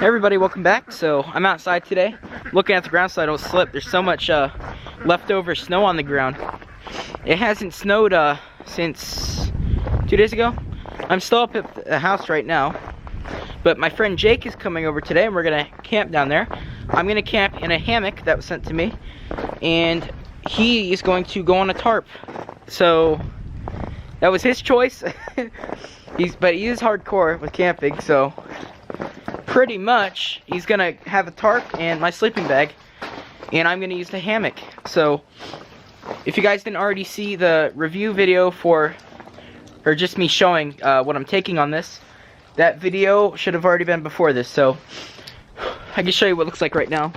Hey everybody, welcome back. So I'm outside today, looking at the ground so I don't slip. There's so much leftover snow on the ground. It hasn't snowed since 2 days ago. I'm still up at the house right now, but my friend Jake is coming over today and we're gonna camp down there. I'm gonna camp in a hammock that was sent to me, and he is going to go on a tarp. So that was his choice. But he is hardcore with camping, so pretty much he's gonna have a tarp and my sleeping bag, and I'm gonna use the hammock. So if you guys didn't already see the review video or just me showing what I'm taking on this, that video should have already been before this. So I can show you what it looks like right now.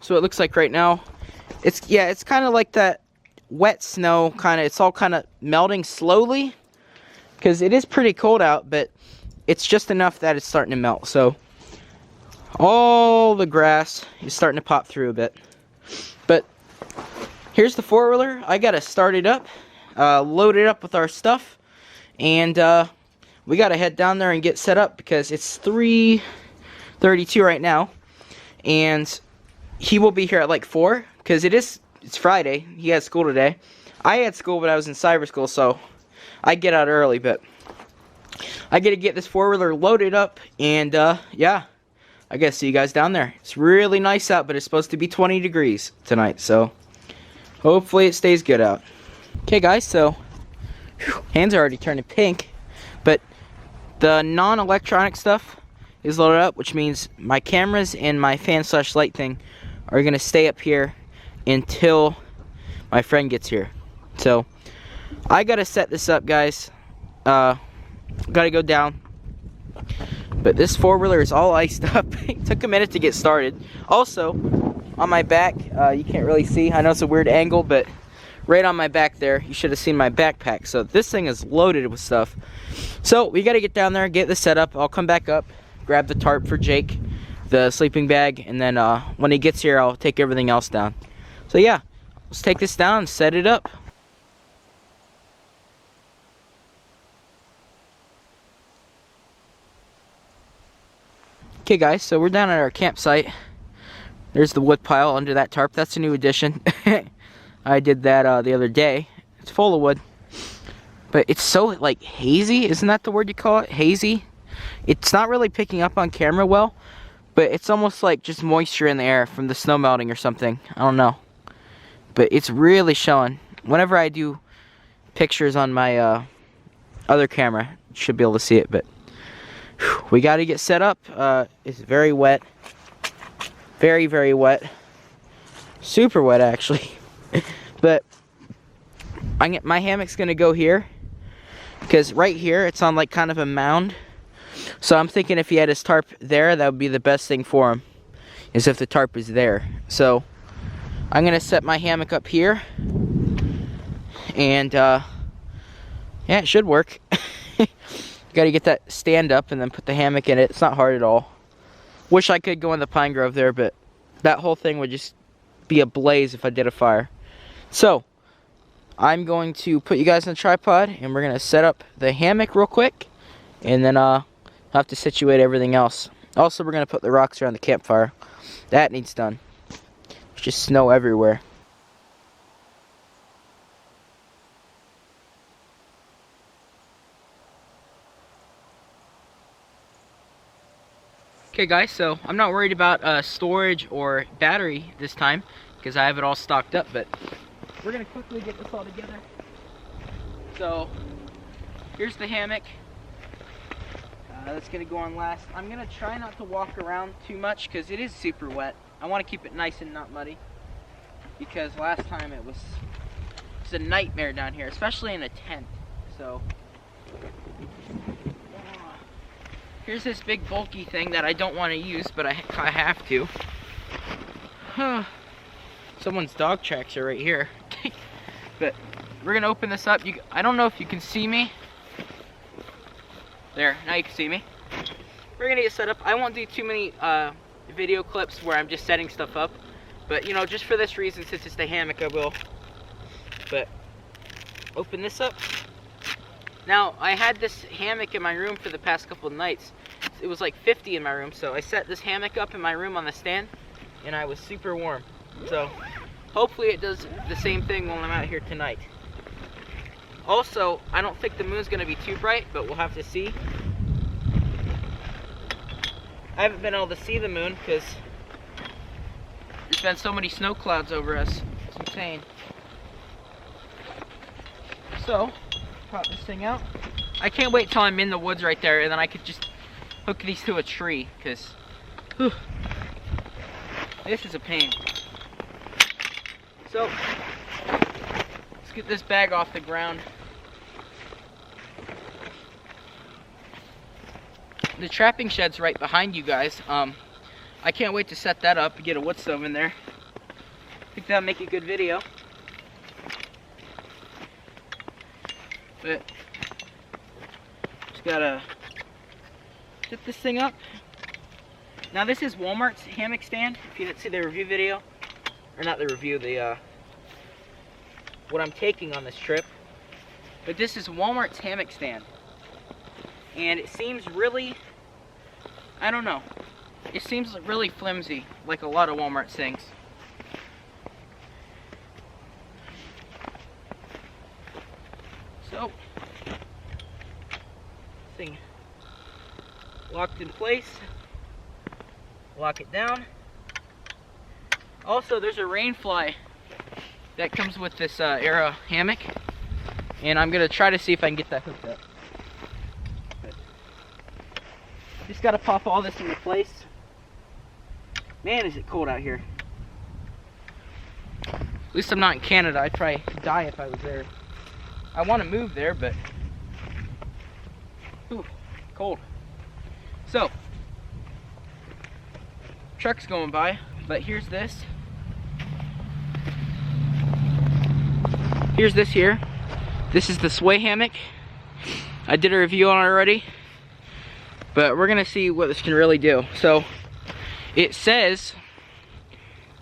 So it looks like right now, it's kind of like that wet snow it's all kind of melting slowly because it is pretty cold out, but it's just enough that it's starting to melt. So all the grass is starting to pop through a bit. But here's the four-wheeler. I gotta start it up, load it up with our stuff, and we gotta head down there and get set up because it's 3:32 right now, and he will be here at like 4 because it's Friday. He has school today. I had school, but I was in cyber school, so I get out early. But I gotta get this four-wheeler loaded up, and yeah, I gotta see you guys down there. It's really nice out, but it's supposed to be 20 degrees tonight, so hopefully it stays good out. Okay guys, so hands are already turning pink, but the non-electronic stuff is loaded up, which means my cameras and my fan/light thing are gonna stay up here until my friend gets here. So I gotta set this up, guys. Gotta go down, but this four-wheeler is all iced up. It took a minute to get started. Also on my back, you can't really see, I know it's a weird angle, but right on my back there, you should have seen my backpack. So this thing is loaded with stuff. So we gotta get down there and get this set up. I'll come back up, grab the tarp for Jake, the sleeping bag, and then when he gets here, I'll take everything else down. So yeah, let's take this down and set it up. Okay guys, so we're down at our campsite. There's the wood pile under that tarp. That's a new addition. I did that the other day. It's full of wood, but it's so like hazy. Isn't that the word you call it? Hazy. It's not really picking up on camera well, but it's almost like just moisture in the air from the snow melting or something. I don't know, but it's really showing. Whenever I do pictures on my other camera, you should be able to see it. But we got to get set up. It's very wet. Very, very wet. Super wet, actually. But my hammock's going to go here, because right here, it's on like kind of a mound. So I'm thinking if he had his tarp there, that would be the best thing for him, is if the tarp is there. So I'm going to set my hammock up here. And yeah, it should work. Got to get that stand up and then put the hammock in it. It's not hard at all. Wish I could go in the pine grove there, but that whole thing would just be a blaze if I did a fire. So I'm going to put you guys on the tripod, and we're going to set up the hammock real quick, and then I'll have to situate everything else. Also, we're going to put the rocks around the campfire. That needs done. There's just snow everywhere. Okay guys, so I'm not worried about storage or battery this time because I have it all stocked up, but we're gonna quickly get this all together. So here's the hammock. That's gonna go on last. I'm gonna try not to walk around too much because it is super wet. I want to keep it nice and not muddy, because last time it was a nightmare down here, especially in a tent. So here's this big bulky thing that I don't want to use, but I have to. Someone's dog tracks are right here. But we're going to open this up. I don't know if you can see me. There, now you can see me. We're going to get set up. I won't do too many video clips where I'm just setting stuff up. But, you know, just for this reason, since it's the hammock, I will. But, open this up. Now, I had this hammock in my room for the past couple of nights. it was like 50 in my room, so I set this hammock up in my room on the stand, and I was super warm. So hopefully it does the same thing while I'm out here tonight. Also, I don't think the moon's gonna be too bright, but we'll have to see. I haven't been able to see the moon because there's been so many snow clouds over us. It's insane. So, pop this thing out. I can't wait till I'm in the woods right there, and then I could just hook these to a tree, because this is a pain. So, let's get this bag off the ground. The trapping shed's right behind you guys. I can't wait to set that up and get a wood stove in there. I think that'll make a good video. But just gotta set this thing up. Now this is Walmart's hammock stand. If you didn't see the review video, or not the review, the what I'm taking on this trip. But this is Walmart's hammock stand. And it seems really, I don't know, it seems really flimsy, like a lot of Walmart things. So, thing locked in place, lock it down. Also, there's a rain fly that comes with this Era hammock, and I'm gonna try to see if I can get that hooked up. Just gotta pop all this into place. Man, is it cold out here. At least I'm not in Canada. I'd probably die if I was there. I want to move there, but whew, cold. So, truck's going by, but here's this. Here's this here. This is the sway hammock. I did a review on it already. But we're gonna see what this can really do. So it says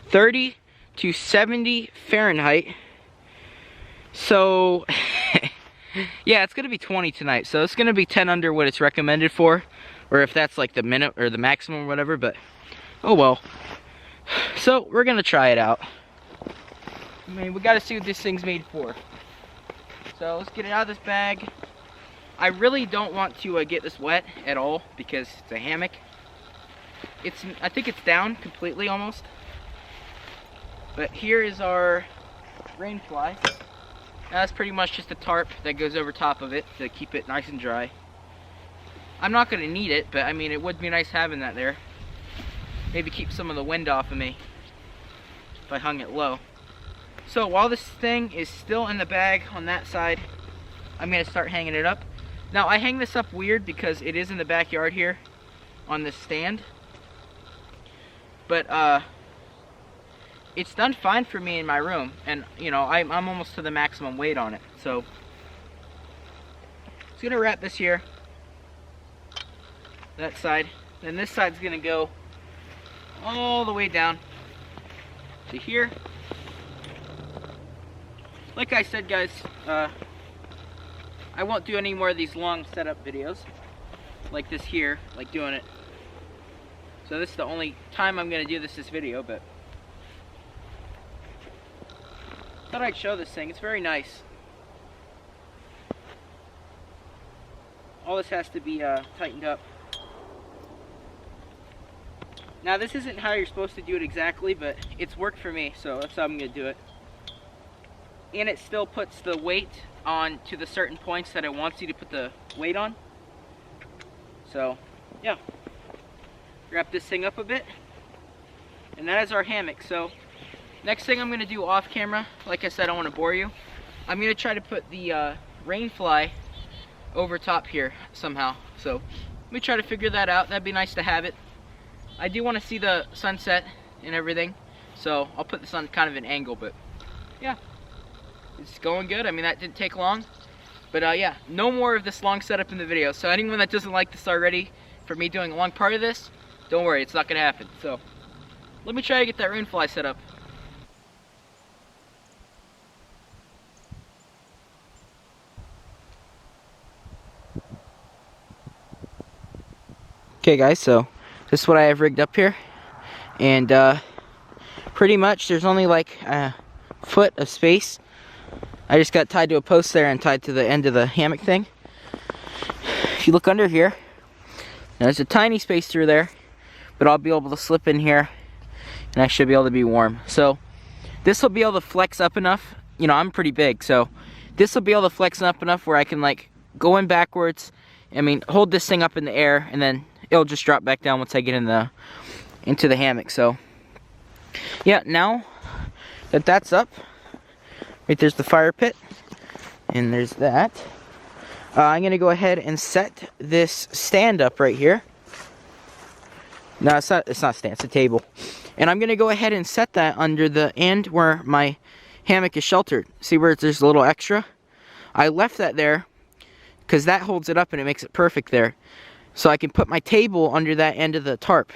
30 to 70 Fahrenheit. So yeah, it's gonna be 20 tonight. So it's gonna be 10 under what it's recommended for, or if that's like the minute or the maximum or whatever. But oh well. So we're gonna try it out. I mean, we gotta see what this thing's made for. So let's get it out of this bag. I really don't want to get this wet at all because it's a hammock. I think it's down completely almost. But here is our rain fly. Now that's pretty much just a tarp that goes over top of it to keep it nice and dry. I'm not going to need it, but I mean it would be nice having that there. Maybe keep some of the wind off of me if I hung it low. So while this thing is still in the bag on that side, I'm going to start hanging it up. Now I hang this up weird because it is in the backyard here on this stand. But it's done fine for me in my room, and you know I'm almost to the maximum weight on it. So it's gonna wrap this here, that side, then this side's gonna go all the way down to here. Like I said, guys, I won't do any more of these long setup videos like this here, like doing it. So this is the only time I'm gonna do this video, but thought I'd show this thing. It's very nice. All this has to be tightened up. Now this isn't how you're supposed to do it exactly, but it's worked for me, so that's how I'm gonna do it. And it still puts the weight on to the certain points that it wants you to put the weight on. So, yeah. Wrap this thing up a bit. And that is our hammock. So, next thing I'm going to do off camera, like I said, I don't want to bore you. I'm going to try to put the rain fly over top here somehow. So, let me try to figure that out. That'd be nice to have it. I do want to see the sunset and everything. So, I'll put this on kind of an angle, but yeah. It's going good. I mean, that didn't take long. But yeah, no more of this long setup in the video. So anyone that doesn't like this already, for me doing a long part of this, don't worry, it's not going to happen. So let me try to get that rain fly set up. Okay guys, so this is what I have rigged up here, and pretty much there's only like a foot of space. I just got tied to a post there and tied to the end of the hammock thing. If you look under here, there's a tiny space through there, but I'll be able to slip in here and I should be able to be warm. So this will be able to flex up enough. You know, I'm pretty big, so this will be able to flex up enough where I can like go in backwards. I mean, hold this thing up in the air, and then it'll just drop back down once I get into the hammock. So yeah, now that that's up, right there's the fire pit, and there's that. I'm gonna go ahead and set this stand up right here. No, it's not a stand, it's a table. And I'm gonna go ahead and set that under the end where my hammock is sheltered. See where there's a little extra? I left that there because that holds it up and it makes it perfect there. So I can put my table under that end of the tarp,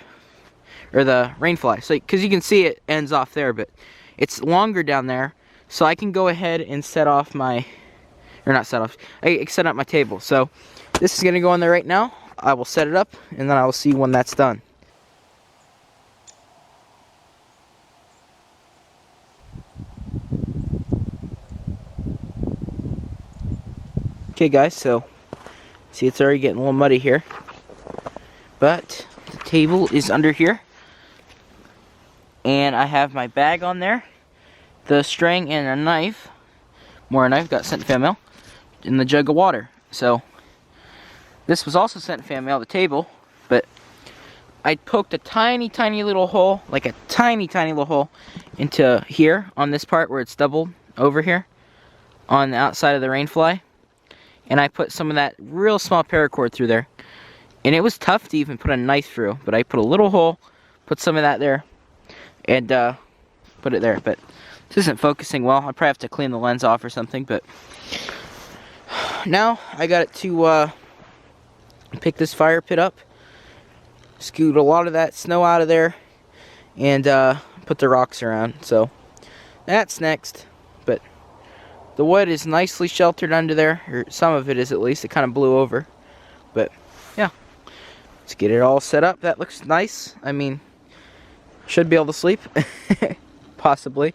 or the rainfly. So, because you can see it ends off there, but it's longer down there. So I can go ahead and set off my, or not set off, I set up my table. So this is gonna go in there right now. I will set it up and then I will see when that's done. Okay guys, so see it's already getting a little muddy here, but the table is under here and I have my bag on there, the string, and a knife, more knife, got sent fan mail, in the jug of water. So this was also sent fan mail, the table, but I poked a tiny little hole, like a tiny little hole into here on this part where it's doubled over here on the outside of the rainfly. And I put some of that real small paracord through there. And it was tough to even put a knife through, but I put a little hole, put some of that there, and put it there. But this isn't focusing well. I probably have to clean the lens off or something, but now I got it to pick this fire pit up, scoot a lot of that snow out of there, and put the rocks around. So that's next. But the wood is nicely sheltered under there, or some of it is at least. It kind of blew over. But yeah, let's get it all set up. That looks nice. I mean, should be able to sleep. Possibly.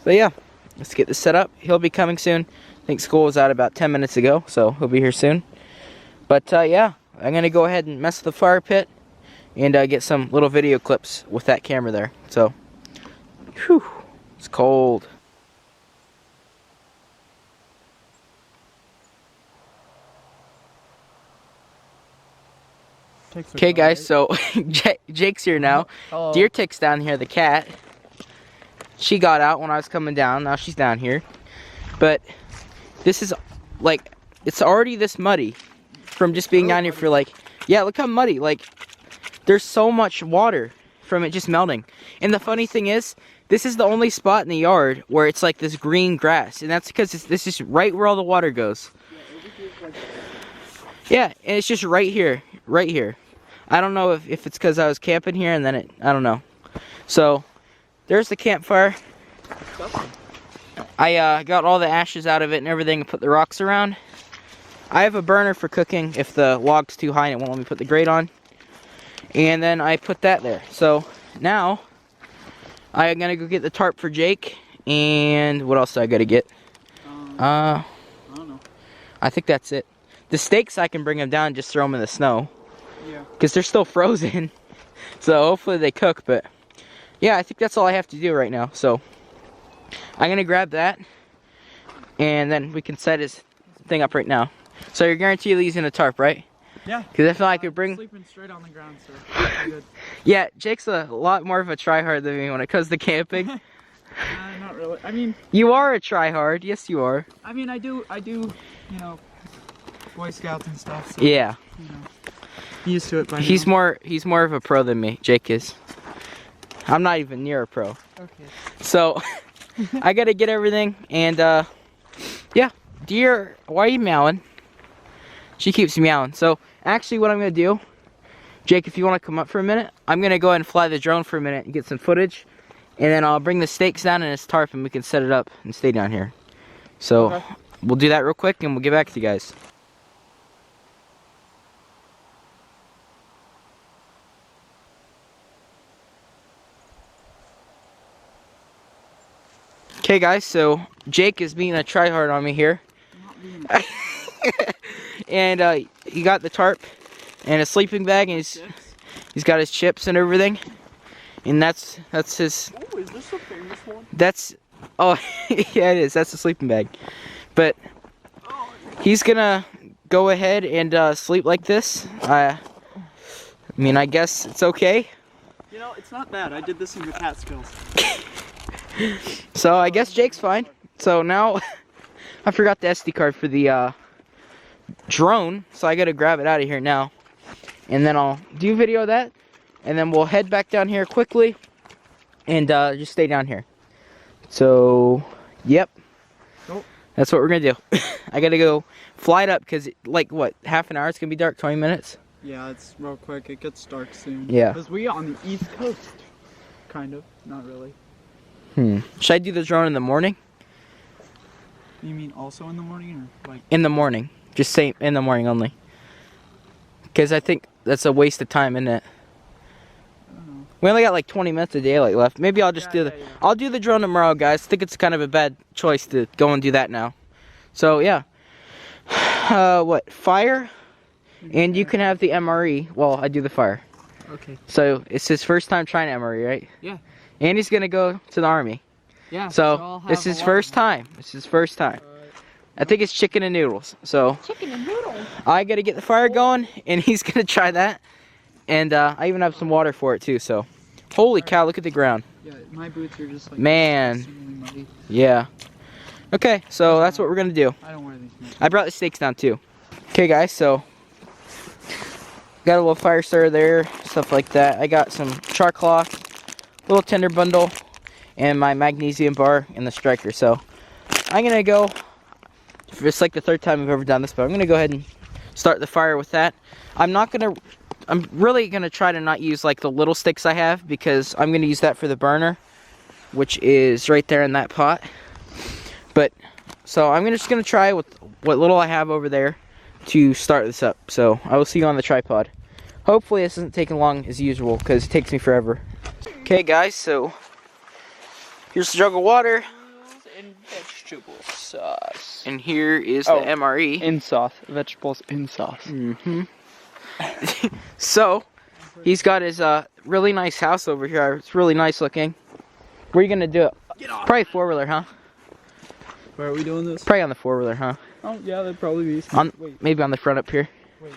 But yeah, let's get this set up. He'll be coming soon. I think school was out about 10 minutes ago, so he'll be here soon. But yeah, I'm going to go ahead and mess with the fire pit and get some little video clips with that camera there. So, whew, it's cold. Okay guys, so Jake's here now. Hello. Deer Tick's down here, the cat. She got out when I was coming down, now she's down here. But this is like, it's already this muddy from just being down here for like, yeah, look how muddy, like there's so much water from it just melting. And the funny thing is, this is the only spot in the yard where it's like this green grass, and that's because this is right where all the water goes. Yeah, and it's just right here, right here. I don't know if it's because I was camping here and then I don't know. So, there's the campfire. I got all the ashes out of it and everything and put the rocks around. I have a burner for cooking if the log's too high and it won't let me put the grate on. And then I put that there. So, now, I'm going to go get the tarp for Jake. And what else do I got to get? I don't know. I think that's it. The stakes, I can bring them down and just throw them in the snow. Yeah. Because they're still frozen. So hopefully they cook. But yeah, I think that's all I have to do right now. So I'm going to grab that. And then we can set his thing up right now. So you're guaranteed using a tarp, right? Yeah. Because I feel like I could bring... Sleeping straight on the ground, so I'm good. Yeah, Jake's a lot more of a tryhard than me when it comes to camping. Not really. I mean... You are a tryhard. Yes, you are. I mean, I do, you know, Boy Scouts and stuff. So, Yeah. You know, used to it by He's now. more of a pro than me. Jake is. I'm not even near a pro. Okay. So I gotta get everything, and yeah. Deer, why are you meowing? She keeps meowing. So actually, what I'm gonna do, Jake, if you want to come up for a minute, I'm gonna go ahead and fly the drone for a minute and get some footage, and then I'll bring the stakes down in his tarp and we can set it up and stay down here. So Okay. We'll do that real quick and we'll get back to you guys. Okay, guys, so Jake is being a tryhard on me here. And he got the tarp and a sleeping bag, and he's got his chips and everything. And that's his. Oh, is this a famous one? That's, oh, yeah, it is. That's the sleeping bag. But he's gonna go ahead and sleep like this. I mean, I guess it's okay. You know, it's not bad. I did this in the Catskills. So I guess Jake's fine. So now I forgot the SD card for the drone, so I gotta grab it out of here now, and then I'll do video of that, and then we'll head back down here quickly and just stay down here. So yep, that's what we're gonna do. I gotta go fly it up because like what, half an hour? It's gonna be dark. 20 minutes. Yeah, it's real quick. It gets dark soon. Yeah, because we on the East Coast, kind of, not really. Should I do the drone in the morning? You mean also in the morning, or like in the morning? Just say in the morning only. Because I think that's a waste of time, isn't it? I don't know. We only got like 20 minutes of daylight left. Maybe I'll just I'll do the drone tomorrow, guys. I think it's kind of a bad choice to go and do that now. So yeah. What? Fire? And you can have the MRE while I do the fire. Okay. So it's his first time trying MRE, right? Yeah. And he's gonna go to the army. Yeah. So this is his first time. This is his first time. I think it's chicken and noodles. So Chicken and noodles. I gotta get the fire going, and he's gonna try that. And I even have some water for it too. So holy cow, look at the ground. Yeah, my boots are just like Man. muddy. Yeah. Okay, so that's what we're gonna do. I don't wear these much. I brought the stakes down too. Okay, guys. So got a little fire starter there, stuff like that. I got some char cloth, little tinder bundle, and my magnesium bar and the striker. So I'm gonna go. It's like the third time I've ever done this, but I'm gonna go ahead and start the fire with that. I'm really gonna try to not use like the little sticks I have, because I'm gonna use that for the burner, which is right there in that pot. But so I'm just gonna try with what little I have over there to start this up. So I will see you on the tripod. Hopefully this isn't taking long as usual, because it takes me forever. Okay, guys, so here's the jug of water. And vegetable sauce. And here is the MRE. In sauce. Vegetables in sauce. So, he's got his really nice house over here. It's really nice looking. Where are you going to do it? Probably four-wheeler, huh? Where are we doing this? Probably on the four-wheeler, huh? Oh, yeah, that'd probably be. Maybe on the front up here. Wait.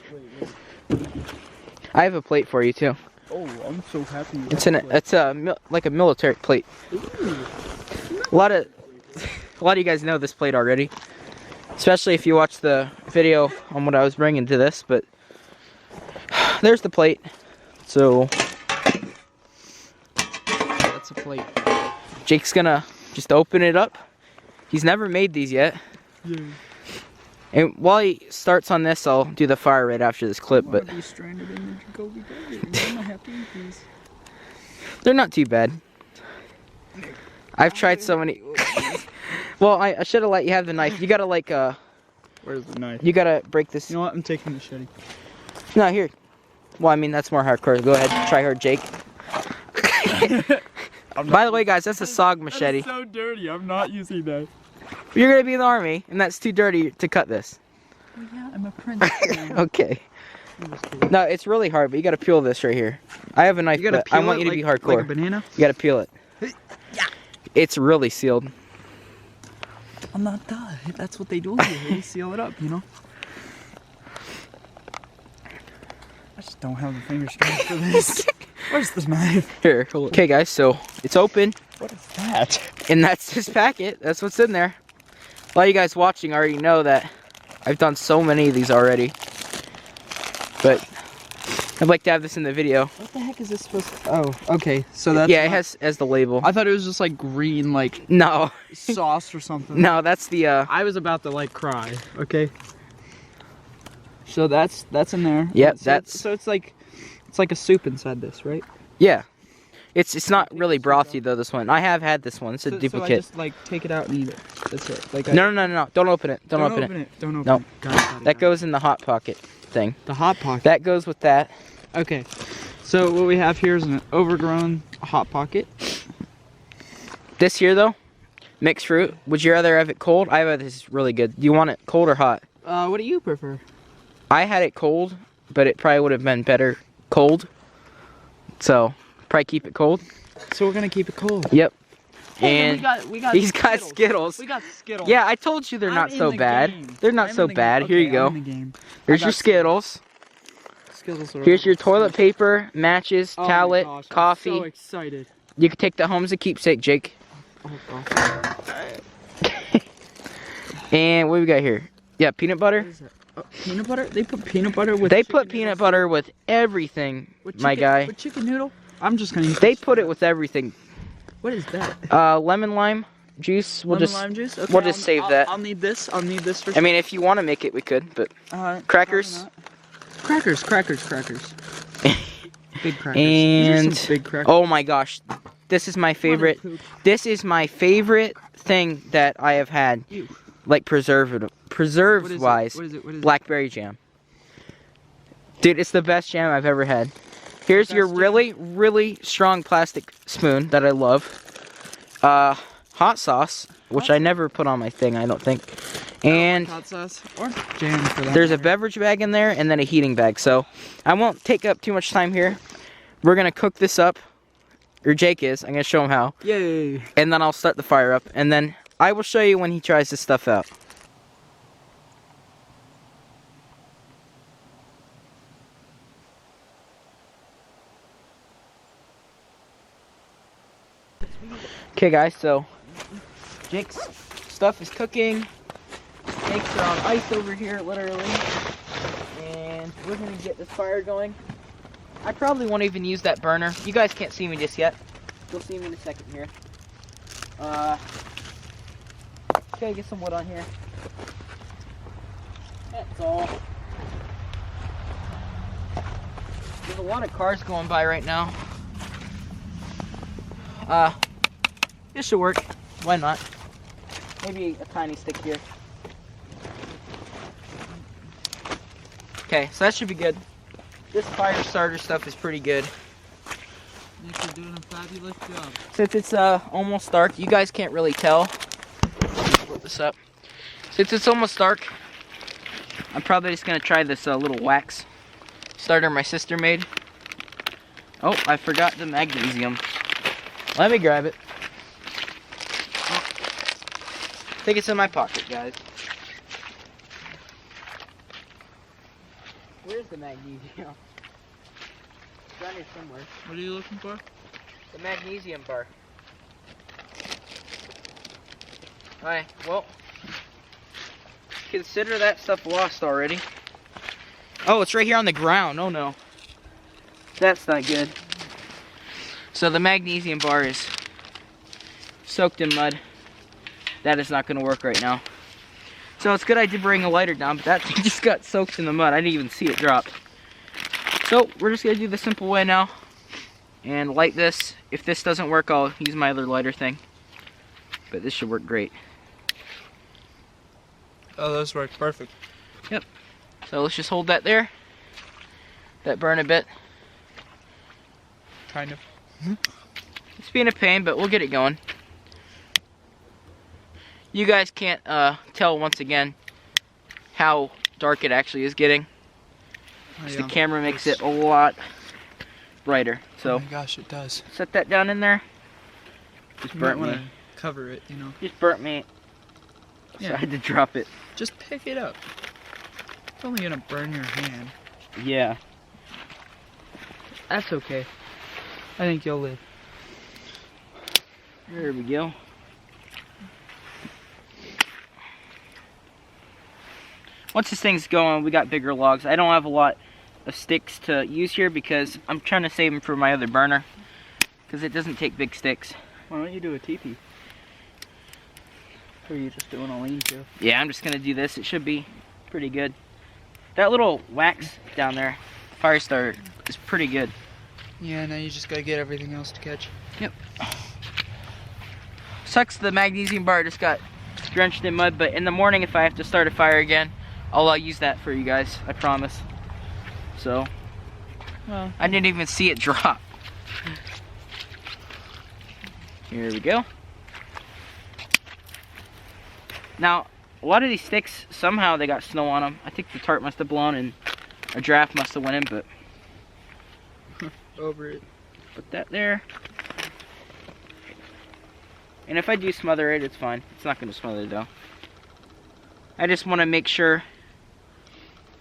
I have a plate for you, too. Oh, I'm so happy. It's like a military plate. A lot of you guys know this plate already, especially if you watch the video on what I was bringing to this. But there's the plate. So That's a plate. Jake's gonna just open it up. He's never made these yet. Yeah. And while he starts on this, I'll do the fire right after this clip. But Be stranded in the Jacoby Desert. I'm not happy with these. they're not too bad. I've tried so many. Well, I should have let you have the knife. You gotta like Where's the knife? you gotta break this. You know what? I'm taking the machete. No, here. Well, I mean that's more hardcore. Go ahead, try hard, Jake. By the way, guys, that's a SOG machete. That's so dirty. I'm not using that. You're gonna be in the army, and that's too dirty to cut this. Oh, yeah, I'm a prince. Okay. No, it's really hard, but you gotta peel this right here. I have a knife, but I want you to be hardcore. Like a banana? You gotta peel it. It's really sealed. I'm not done. That's what they do here. They seal it up, you know? I just don't have the finger strength for this. Where's the knife? Here. Okay, guys, so it's open. What is that? And that's his packet. That's what's in there. A lot of you guys watching already know that I've done so many of these already. But I'd like to have this in the video. What the heck is this supposed to... Oh, okay. So that's... Yeah, it has the label. I thought it was just like green, like No. sauce or something. No, that's the I was about to like cry. Okay. So that's in there. Yep, So it's like a soup inside this, right? Yeah. It's not really brothy though, this one. I have had this one. It's a duplicate. So I just like take it out and eat it. That's it. Like No. Don't open it. Don't open it. Don't open Nope. it. Got it. That goes in the hot pocket thing. The hot pocket. That goes with that. Okay. So what we have here is an overgrown hot pocket. This here though, Mixed fruit. Would you rather have it cold? I have this is really good. Do you want it cold or hot? What do you prefer? I had it cold, but it probably would have been better cold. So, probably keep it cold. So we're gonna keep it cold. Yep. Hey, And we got he's got Skittles. We got Skittles. Yeah, I told you they're not so bad. They're not so bad. Here you go. There's your Skittles. Skittles are Here's your toilet paper, matches, towel, coffee. I'm so excited. You can take that home as a keepsake, Jake. Oh gosh. And what do we got here? Yeah, peanut butter. What is that? Peanut butter? They put peanut butter with. They put peanut butter with everything, my guy. With chicken noodle? I'm just gonna. They put it with everything. What is that? Lemon lime juice. Lime juice? Okay, we'll just save that. I'll need this. I'll need this for. I mean, if you want to make it, we could. But crackers. Crackers. Big crackers. And These are some big crackers. oh my gosh, this is my favorite. This is my favorite thing that I have had, Ew. like preserves wise. What is it? Blackberry jam. Dude, it's the best jam I've ever had. Here's your really, really strong plastic spoon that I love. Hot sauce, which I never put on my thing, I don't think. And hot sauce or jam for that. there's a beverage bag in there and then a heating bag. So I won't take up too much time here. We're gonna cook this up, or Jake is. I'm gonna show him how. Yay! And then I'll start the fire up, and then I will show you when he tries this stuff out. Okay guys, so Jake's stuff is cooking. Jake's are on ice over here, literally. And we're gonna get this fire going. I probably won't even use that burner. You guys can't see me just yet. You'll see me in a second here. Okay, get some wood on here. That's all. There's a lot of cars going by right now. This should work. Why not? Maybe a tiny stick here. Okay, so that should be good. This fire starter stuff is pretty good. Nick, you're doing a fabulous job. Since it's almost dark, you guys can't really tell. Put this up. Since it's almost dark, I'm probably just gonna try this little wax starter my sister made. Oh, I forgot the magnesium. Let me grab it. I think it's in my pocket, guys. Where's the magnesium? It's down here somewhere. What are you looking for? The magnesium bar. Alright, well, consider that stuff lost already. Oh, it's right here on the ground. Oh no. That's not good. So the magnesium bar is soaked in mud. That is not going to work right now. So it's good I did bring a lighter down, but that thing just got soaked in the mud. I didn't even see it drop. So we're just going to do the simple way now and light this. If this doesn't work, I'll use my other lighter thing. But this should work great. Oh, those work perfect. Yep. So let's just hold that there. That burn a bit. Kind of. It's being a pain, but we'll get it going. You guys can't tell once again how dark it actually is getting. The camera makes it a lot brighter. So oh my gosh, it does. Set that down in there. Just You burnt might me. wanna cover it, you know. Just burnt me. So Yeah. I had to drop it. Just pick it up. It's only gonna burn your hand. Yeah. That's okay. I think you'll live. There we go. Once this thing's going, we got bigger logs. I don't have a lot of sticks to use here because I'm trying to save them for my other burner. Because it doesn't take big sticks. Why don't you do a teepee? Or are you just doing a lean-to? Yeah, I'm just going to do this. It should be pretty good. That little wax down there, fire starter, is pretty good. Yeah, now you just gotta get everything else to catch. Yep. Sucks the magnesium bar just got drenched in mud, but in the morning if I have to start a fire again, I'll use that for you guys, I promise. So, Well, I didn't even see it drop. Here we go. Now, a lot of these sticks, somehow they got snow on them. I think the tarp must have blown and a draft must have went in, but... Over it. Put that there. And if I do smother it, it's fine. It's not going to smother though. I just want to make sure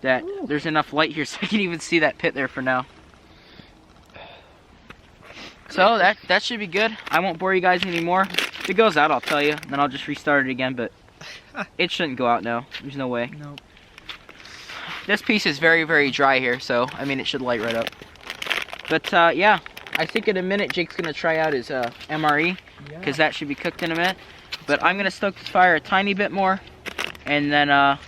that there's enough light here so I can even see that pit there for now. So that should be good. I won't bore you guys anymore. If it goes out, I'll tell you, and then I'll just restart it again, but it shouldn't go out now. There's no way. Nope. This piece is very, very dry here, so, I mean, it should light right up. But, yeah, I think in a minute Jake's going to try out his MRE, because that should be cooked in a minute. But I'm going to stoke this fire a tiny bit more, and then, I'll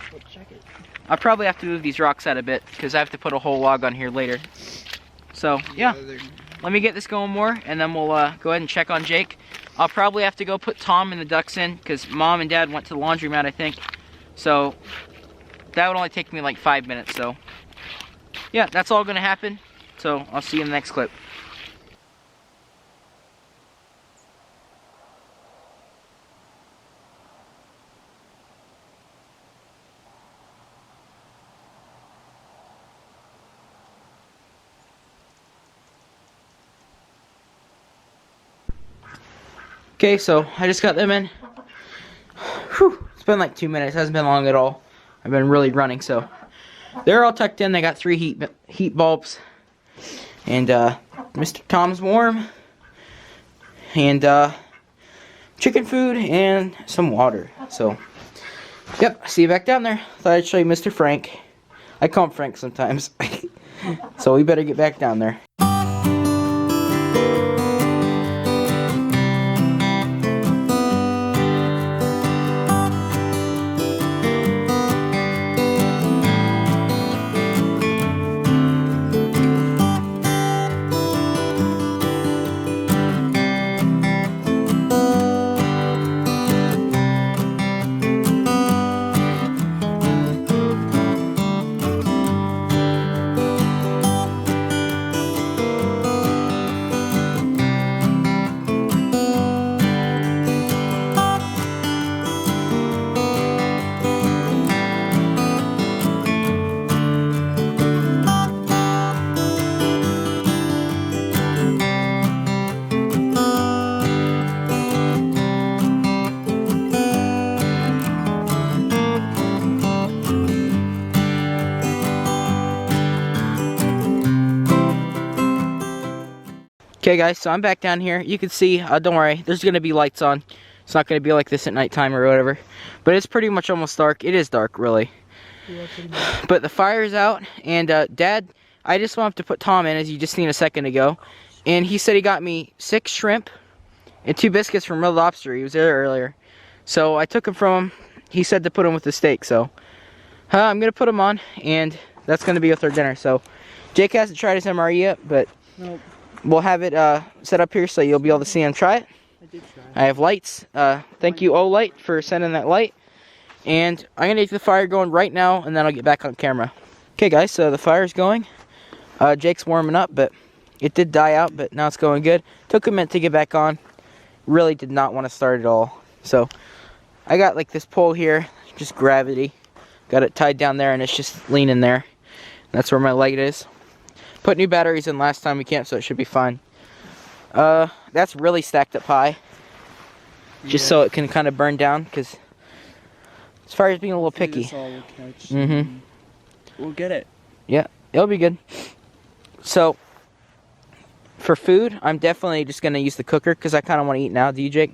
probably have to move these rocks out a bit, because I have to put a whole log on here later. So, yeah. Let me get this going more, and then we'll go ahead and check on Jake. I'll probably have to go put Tom and the ducks in, because Mom and Dad went to the laundromat, I think. So, that would only take me like 5 minutes, so. Yeah, that's all going to happen. So, I'll see you in the next clip. Okay, so I just got them in. Whew, it's been like 2 minutes. It hasn't been long at all. I've been really running, so they're all tucked in. They got 3 heat bulbs, and Mr. Tom's warm, and chicken food and some water. So, yep. See you back down there. Thought I'd show you Mr. Frank. I call him Frank sometimes. So we better get back down there. Okay guys, so I'm back down here. You can see, don't worry, there's going to be lights on. It's not going to be like this at nighttime or whatever. But it's pretty much almost dark. It is dark, really. Yeah, but the fire's out, and Dad, I just want to put Tom in, as you just seen a second ago. And he said he got me 6 shrimp and 2 biscuits from Red Lobster. He was there earlier. So I took them from him. He said to put them with the steak, so I'm going to put them on, and that's going to be with our dinner. So Jake hasn't tried his MRE yet, but... Nope. We'll have it set up here so you'll be able to see him try it. I did try it. I have lights. Thank you, O-Light, for sending that light. And I'm going to get the fire going right now, and then I'll get back on camera. Okay, guys, so the fire's going. Jake's warming up, but it did die out, but now it's going good. Took a minute to get back on. Really did not want to start at all. So I got like this pole here, just gravity. Got it tied down there, and it's just leaning there. That's where my light is. Put new batteries in last time we camped, so it should be fine. That's really stacked up high. Just so it can kind of burn down, because this fire's being a little picky. Mm-hmm. We'll get it. Yeah, it'll be good. So, for food, I'm definitely just going to use the cooker, because I kind of want to eat now. Do you, Jake?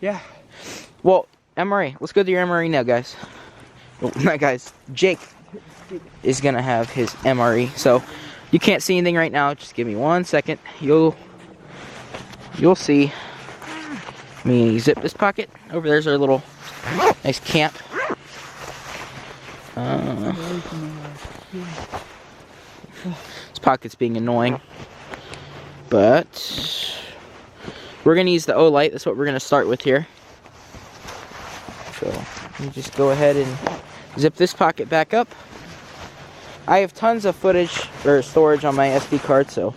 Yeah. Well, MRE. Let's go to your MRE now, guys. Well, not guys. Jake is gonna have his MRE, so you can't see anything right now. Just give me 1 second. You'll see. Let me zip this pocket. Over there's our little nice camp. This pocket's being annoying, but we're gonna use the O-Light. That's what we're gonna start with here. So let me just go ahead and zip this pocket back up. I have tons of footage or storage on my SD card, so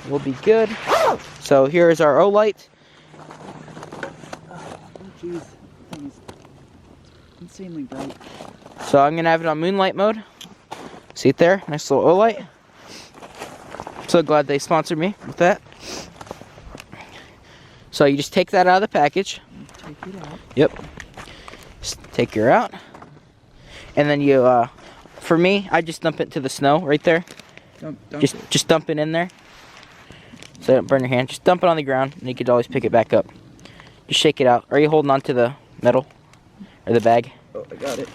we'll be good. So here is our O-Light. Oh, jeez. insanely bright. So I'm gonna have it on moonlight mode. See it there? Nice little O-light. So glad they sponsored me with that. So you just take that out of the package. Take it out. Yep. Just take her out. And then you, for me, I just dump it to the snow right there. Just dump it in there. So don't burn your hand. Just dump it on the ground and you could always pick it back up. Just shake it out. Are you holding on to the metal? Or the bag? Oh, I got it.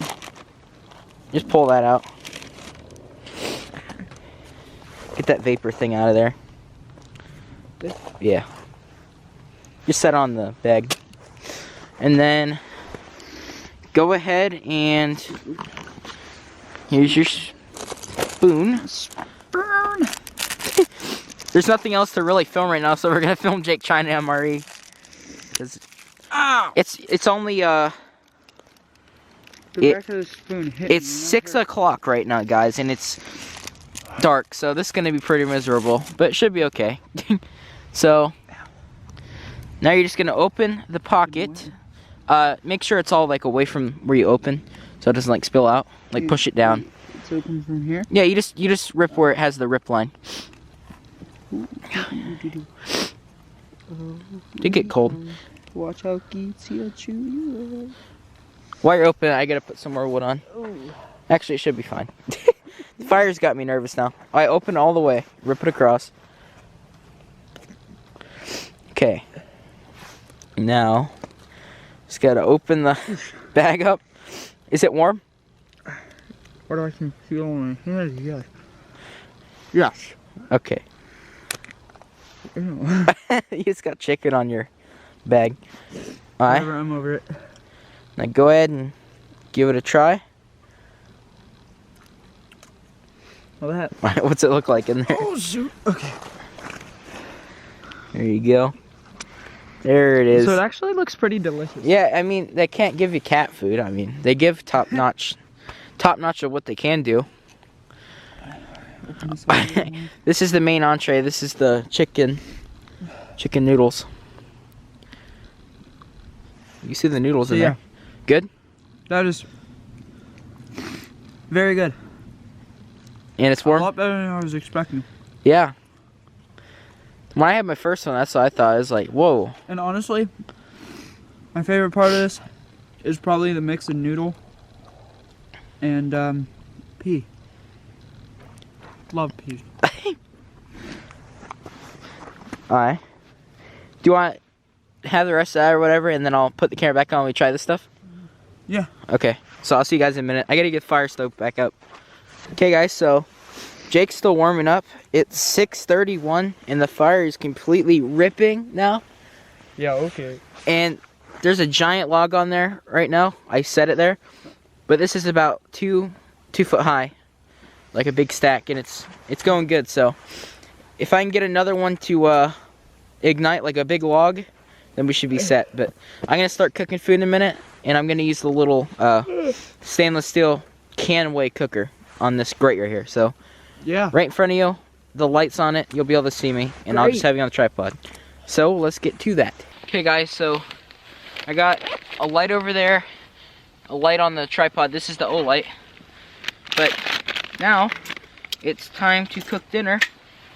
Just pull that out. Get that vapor thing out of there. This? Yeah. Just set on the bag. And then go ahead and here's your spoon. Spoon. There's nothing else to really film right now, so we're gonna film Jake trying to MRE. Cause it's only The back of the spoon hit it's 6 o'clock right now, guys, and it's dark, so this is gonna be pretty miserable, but it should be okay. So now you're just gonna open the pocket. Make sure it's all like away from where you open, so it doesn't like spill out. Like push it down. It's open from here. Yeah, you just rip where it has the rip line. Did get cold. Watch how geeks you chew you up. While you're open, I gotta put some more wood on. Oh. Actually, it should be fine. The fire's got me nervous now. I open all the way, rip it across. Okay. Now, just gotta open the bag up. Is it warm? What do I can feel on my hand? Yes. Yes. Okay. Ew. You just got chicken on your bag. Alright. Whatever, I'm over it. Now go ahead and give it a try. Well, that. What's it look like in there? Oh, shoot. Okay. There you go. There it is. So it actually looks pretty delicious. Yeah, I mean, they can't give you cat food. I mean, they give top notch of what they can do. This is the main entree. This is the chicken noodles. You see the noodles in there? Good? That is very good. And it's warm? A lot better than I was expecting. Yeah. When I had my first one, that's what I thought. I was like, whoa. And honestly, my favorite part of this is probably the mix of noodle and pea. Love peas. Alright. Do you want to have the rest of that or whatever, and then I'll put the camera back on when we try this stuff? Yeah. Okay. So I'll see you guys in a minute. I gotta get the fire stove back up. Okay, guys, so Jake's still warming up. It's 6:31, and the fire is completely ripping now. Yeah, okay. And there's a giant log on there right now. I set it there. But this is about two foot high. Like a big stack, and it's going good. So if I can get another one to ignite like a big log, then we should be set. But I'm gonna start cooking food in a minute, and I'm gonna use the little stainless steel Conneautville cooker on this grate right here. So yeah, right in front of you, the light's on it, you'll be able to see me, and I'll just have you on the tripod. So let's get to that. Okay guys, so I got a light over there, a light on the tripod. This is the O light. But now it's time to cook dinner.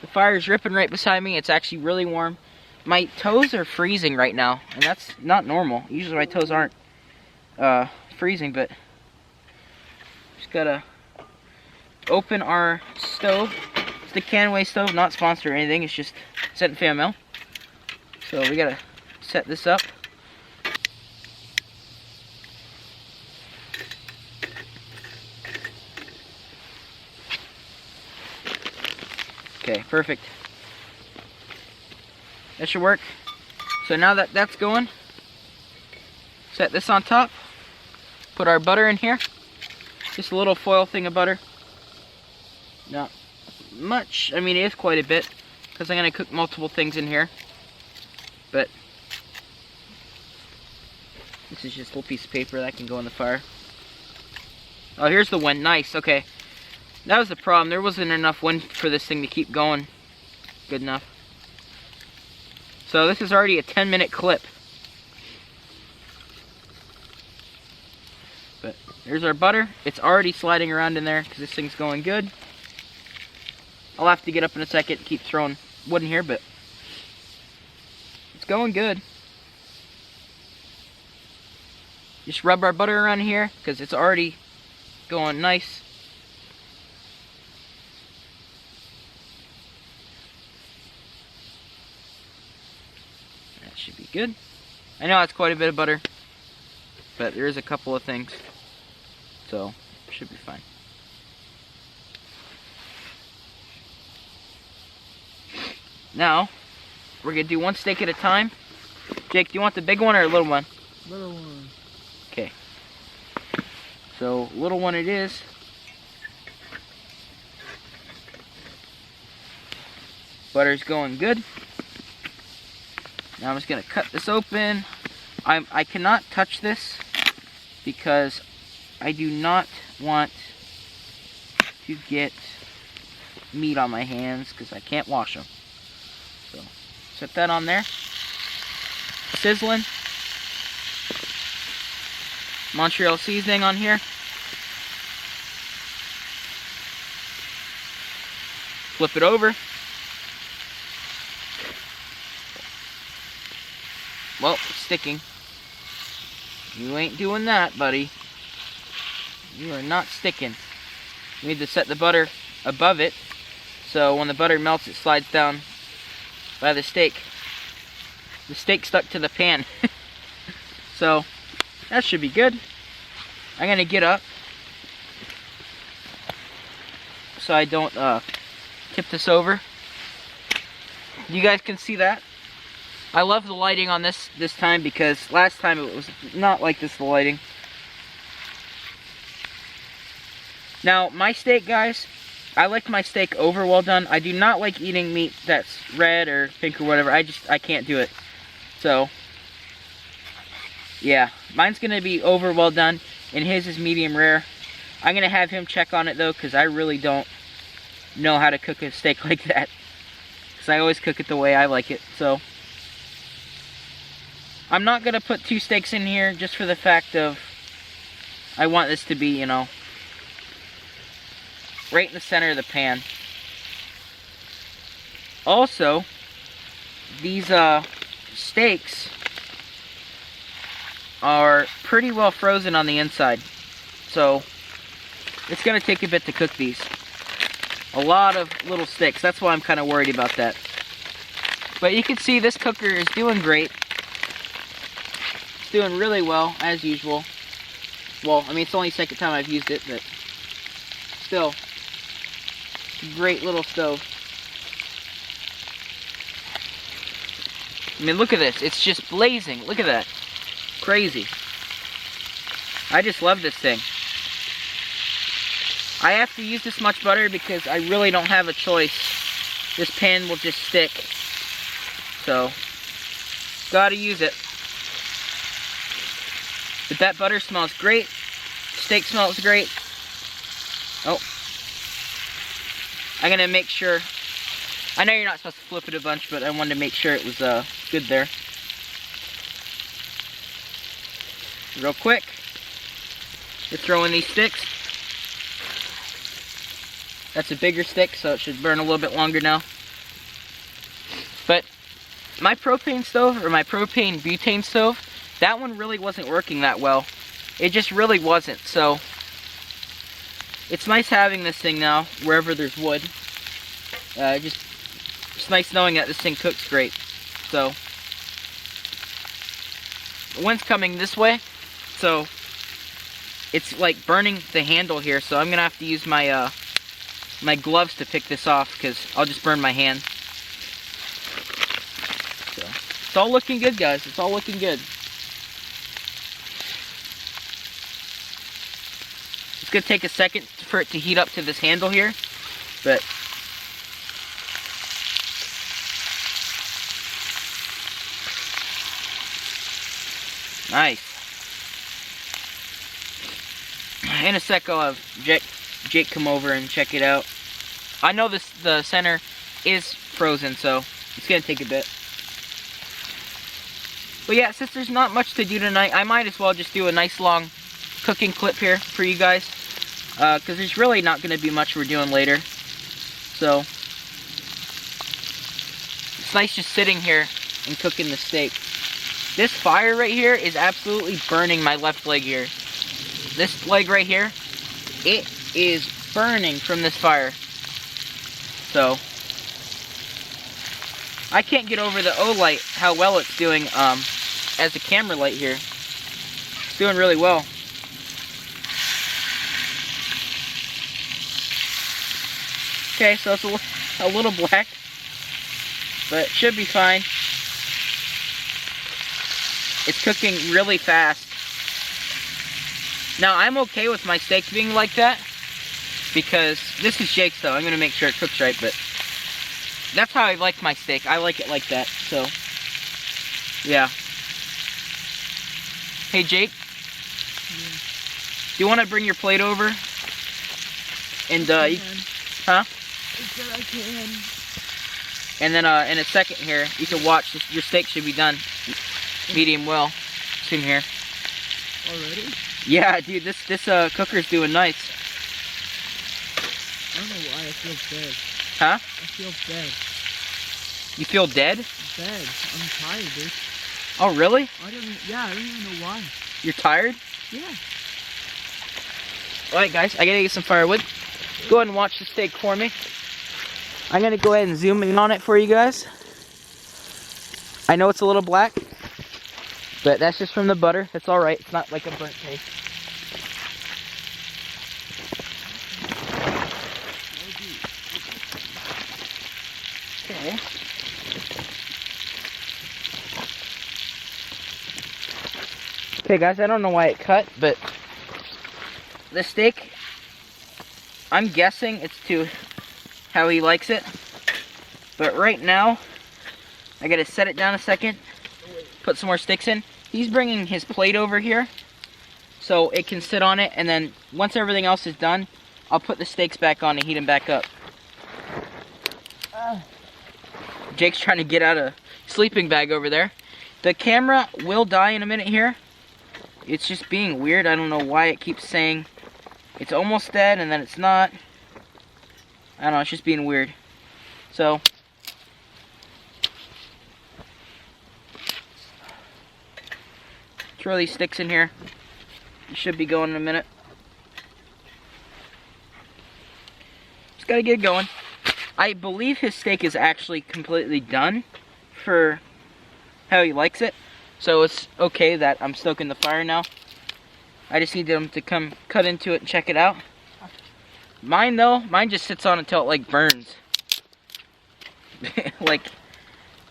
The fire's ripping right beside me. It's actually really warm. My toes are freezing right now, and that's not normal. Usually my toes aren't freezing, but just gotta open our stove. It's the Conneautville stove, not sponsored or anything. It's just set in fan mail. So we gotta set this up. Okay, perfect. That should work. So now that that's going, set this on top. Put our butter in here. Just a little foil thing of butter. Not much. I mean, it is quite a bit because I'm going to cook multiple things in here. But this is just a little piece of paper that can go in the fire. Oh, here's the wind. Nice. Okay. That was the problem. There wasn't enough wind for this thing to keep going good enough. So this is already a 10-minute clip. But There's our butter. It's already sliding around in there because this thing's going good. I'll have to get up in a second, keep throwing wood in here, but it's going good. Just rub our butter around here because it's already going nice. That should be good. I know it's quite a bit of butter, but there is a couple of things, so it should be fine. Now, we're going to do one steak at a time. Jake, do you want the big one or a little one? Little one. Okay. So, little one it is. Butter's going good. Now I'm just going to cut this open. I cannot touch this because I do not want to get meat on my hands because I can't wash them. So, set that on there. Sizzling. Montreal seasoning on here. Flip it over. Well, it's sticking. You ain't doing that, buddy. You are not sticking. You need to set the butter above it, so when the butter melts, it slides down by the steak. The steak stuck to the pan. So, that should be good. I'm going to get up so I don't tip this over. You guys can see that. I love the lighting on this time because last time it was not like this, the lighting. Now, my steak, guys, I like my steak over well done. I do not like eating meat that's red or pink or whatever. I can't do it. So, yeah, mine's going to be over well done, and his is medium rare. I'm going to have him check on it, though, because I really don't know how to cook a steak like that. Because I always cook it the way I like it, so. I'm not going to put 2 steaks in here just for the fact of I want this to be, you know, right in the center of the pan. Also, these steaks are pretty well frozen on the inside. So, it's going to take a bit to cook these. A lot of little sticks. That's why I'm kind of worried about that. But you can see this cooker is doing great. It's doing really well, as usual. Well, I mean, it's only the second time I've used it, but still, it's a great little stove. I mean, look at this. It's just blazing. Look at that. Crazy. I just love this thing. I have to use this much butter because I really don't have a choice. This pan will just stick. So, gotta use it. But that butter smells great. Steak smells great. Oh. I'm gonna make sure. I know you're not supposed to flip it a bunch, but I wanted to make sure it was good there. Real quick. We're throwing these sticks. That's a bigger stick, so it should burn a little bit longer now. But my propane stove, or my propane butane stove, that one really wasn't working that well. It just really wasn't, so it's nice having this thing now, wherever there's wood. It's nice knowing that this thing cooks great. So, the wind's coming this way, so it's like burning the handle here, so I'm gonna have to use my my gloves to pick this off because I'll just burn my hand. So, it's all looking good, guys. It's all looking good. It's gonna take a second for it to heat up to this handle here, but nice. In a sec, I'll have Jake come over and check it out. I know the center is frozen, so it's gonna take a bit. But yeah, since there's not much to do tonight, I might as well just do a nice long cooking clip here for you guys, because there's really not going to be much we're doing later. So it's nice just sitting here and cooking the steak. This fire right here is absolutely burning my left leg here. This leg right here, it is burning from this fire. So I can't get over the O-light, how well it's doing as a camera light here. It's doing really well. Okay, so it's a little black, but it should be fine. It's cooking really fast. Now, I'm okay with my steak being like that, because this is Jake's though. I'm going to make sure it cooks right, but that's how I like my steak. I like it like that, so yeah. Hey, Jake. Yeah. Do you want to bring your plate over? And, huh? I said I can. And then, in a second here, you can watch. Your steak should be done medium well soon here. Already? Yeah, dude, this cooker's doing nice. I don't know why I feel dead. Huh? I feel dead. You feel dead? Dead. I'm tired, dude. Oh, really? I don't even know why. You're tired? Yeah. Alright, guys, I gotta get some firewood. Go ahead and watch the steak for me. I'm gonna go ahead and zoom in on it for you guys. I know it's a little black, but that's just from the butter. That's alright. It's not like a burnt taste. Okay. Okay, guys, I don't know why it cut, but the steak, I'm guessing it's to how he likes it. But right now, I gotta set it down a second, put some more sticks in. He's bringing his plate over here so it can sit on it, and then once everything else is done, I'll put the steaks back on and heat them back up. Jake's trying to get out a sleeping bag over there. The camera will die in a minute here. It's just being weird. I don't know why it keeps saying it's almost dead and then it's not. I don't know, it's just being weird. So throw these sticks in here. It should be going in a minute. Just gotta get it going. I believe his steak is actually completely done for how he likes it. So it's okay that I'm stoking the fire now. I just need him to come cut into it and check it out. Mine though, mine just sits on until it like burns. Like,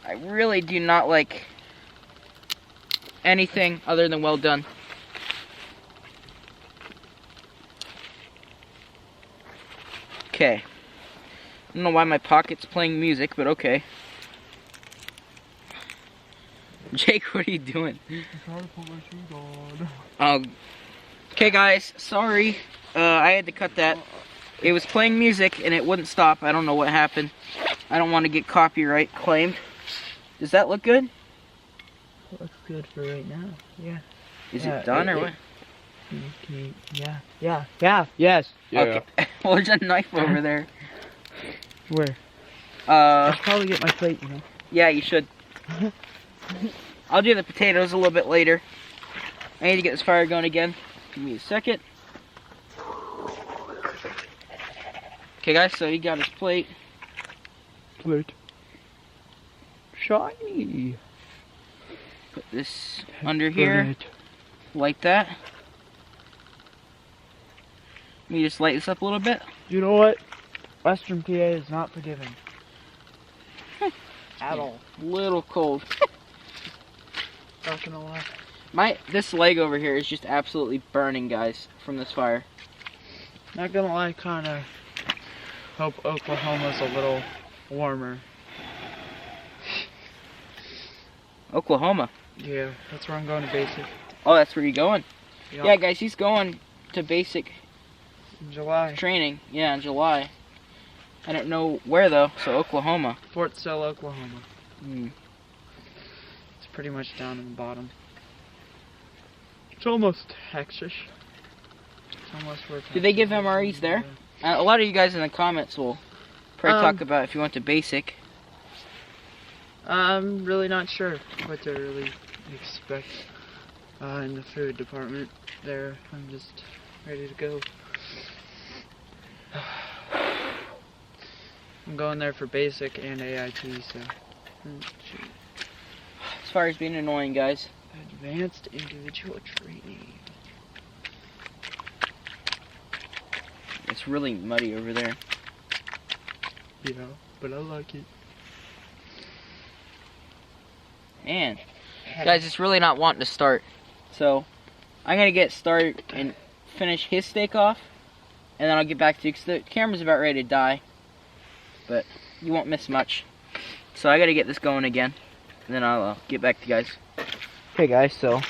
I really do not like anything other than well done. Okay. I don't know why my pocket's playing music, but okay. Jake, what are you doing? I'm trying to put my shoes on. Okay guys, sorry. I had to cut that. It was playing music and it wouldn't stop. I don't know what happened. I don't want to get copyright claimed. Does that look good? It looks good for right now. Yeah. Is it done or what? Yeah. Yes. Yeah. Okay. Well, there's a knife over there. Where? I'll probably get my plate, you know. Yeah, you should. I'll do the potatoes a little bit later. I need to get this fire going again. Give me a second. Okay guys, so he got his plate. Shiny. Put this under here. Like that. Let me just light this up a little bit. You know what? Western PA is not forgiving. At all. Little cold. Not gonna lie. This leg over here is just absolutely burning, guys, from this fire. Not gonna lie, kinda hope Oklahoma's a little warmer. Oklahoma. Yeah, that's where I'm going to basic. Oh, that's where you're going? Yep. Yeah, guys, he's going to basic In July. training. Yeah, in July. I don't know where, though, so Oklahoma. Fort Sill, Oklahoma. Hmm. It's pretty much down in the bottom. It's almost Texas. Unless we're Do they give MREs there? A lot of you guys in the comments will probably talk about if you went to basic. I'm really not sure what to really expect in the food department there. I'm just ready to go. I'm going there for basic and AIT, so. Shoot. As far as being annoying, guys. Advanced individual training. It's really muddy over there. Yeah, but I like it. Man, guys, it's really not wanting to start. So, I'm going to get started and finish his steak off. And then I'll get back to you, because the camera's about ready to die. But you won't miss much. So I got to get this going again. And then I'll get back to you guys. Okay, guys, so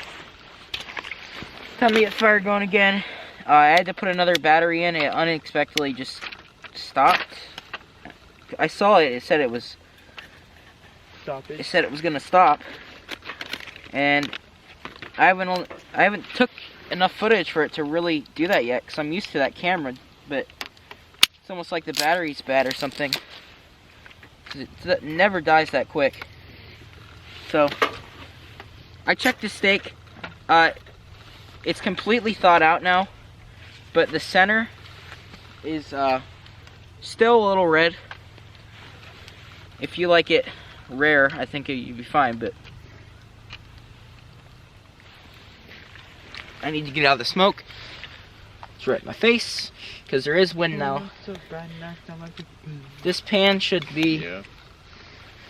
time to get fire going again. I had to put another battery in. It unexpectedly just stopped. I saw it. It said it was. It said it was gonna stop, and I haven't took enough footage for it to really do that yet, because I'm used to that camera. But it's almost like the battery's bad or something. It never dies that quick. So I checked the steak. It's completely thawed out now, but the center is still a little red. If you like it rare, I think you'd be fine, but I need to get out of the smoke. It's right in my face, because there is wind now. This pan should be... Yeah.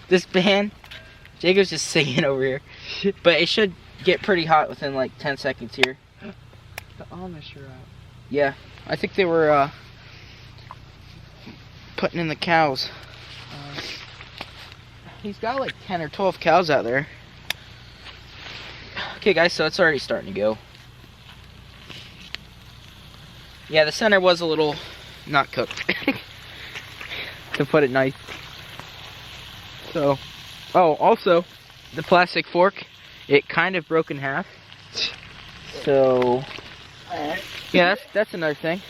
This pan... Jacob's just singing over here. But it should get pretty hot within like 10 seconds here. The Amish are out. Yeah, I think they were putting in the cows. He's got like 10 or 12 cows out there. Okay, guys, so it's already starting to go. Yeah, the center was a little not cooked, to put it nice. So, oh, also, the plastic fork, it kind of broke in half. So, yeah, that's another thing.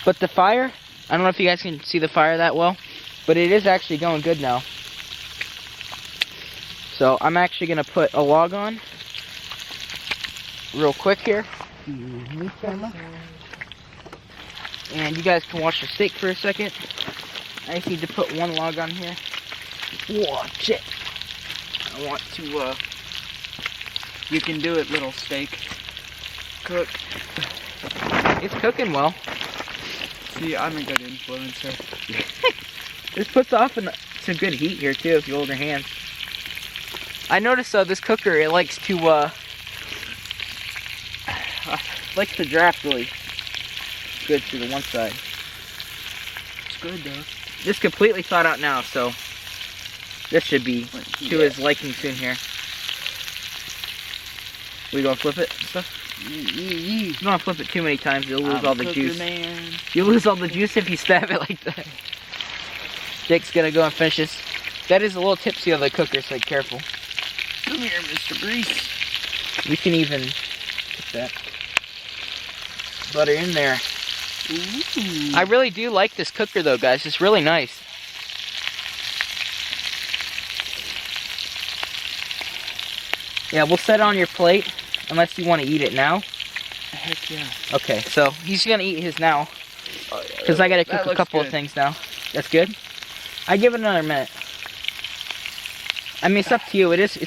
But the fire, I don't know if you guys can see the fire that well, but it is actually going good now. So I'm actually going to put a log on real quick here. And you guys can watch the steak for a second. I just need to put one log on here. Watch it. I want to, you can do it, little steak. Cook. It's cooking well. See, I'm a good influencer. This puts off some good heat here too if you hold your hands. I noticed though this cooker, it likes to draft really good to the one side. It's good though. This completely thawed out now, so this should be to his liking soon here. We gonna flip it and stuff? You don't want to flip it too many times, you'll lose all the juice. Man. You lose all the juice if you stab it like that. Jake's gonna go and finish this. That is a little tipsy of the cooker, so careful. Come here, Mr. Grease. We can even put that butter in there. Ooh. I really do like this cooker though, guys. It's really nice. Yeah, we'll set it on your plate, unless you want to eat it now. Heck yeah. Okay, so he's gonna eat his now, because I gotta cook a couple of things now. That's good. I give it another minute. I mean, it's up to you. It's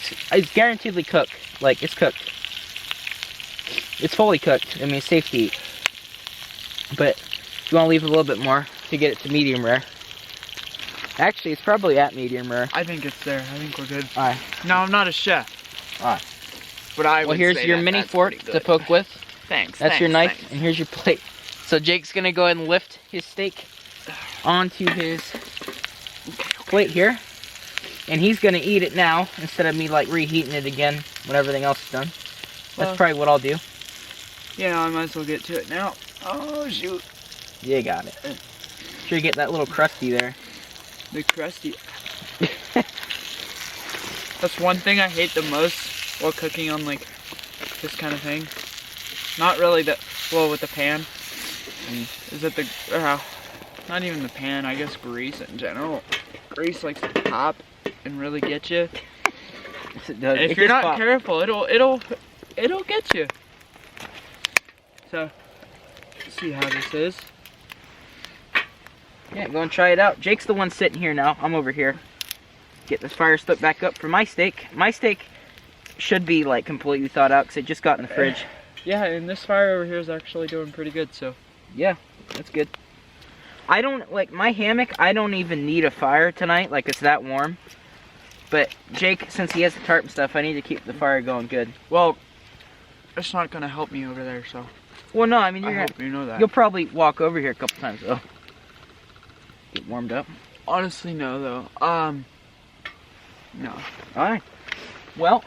guaranteedly cooked. Like, it's cooked. It's fully cooked. I mean, it's safe to eat. But you want to leave a little bit more to get it to medium rare. Actually, it's probably at medium rare. I think it's there. I think we're good. Alright. No, I'm not a chef. Alright. But I would Well, here's say your mini fork to poke with. Thanks. That's your knife, and here's your plate. So Jake's gonna go ahead and lift his steak onto his plate here. And he's gonna eat it now, instead of me like reheating it again when everything else is done. That's probably what I'll do. Yeah, I might as well get to it now. Oh, shoot. Yeah, got it. Sure you get that little crusty there. The crusty. That's one thing I hate the most while cooking on like this kind of thing. Not really the well, with the pan, is that the, not even the pan, I guess grease in general. Grease likes to pop and really get you. Yes, it does. And if you're not careful, it'll get you. So, let's see how this is. Yeah, go and try it out. Jake's the one sitting here now. I'm over here. Get this fire stuck back up for my steak. My steak should be like completely thawed out because it just got in the fridge. Yeah, and this fire over here is actually doing pretty good, so. Yeah, that's good. I don't, like, my hammock, I don't even need a fire tonight, like it's that warm. But Jake, since he has the tarp and stuff, I need to keep the fire going good. Well, it's not gonna help me over there, so. Well, no, I mean, I hope you know that. You'll probably walk over here a couple times, though. Get warmed up. Honestly, no, though. No. Alright. Well,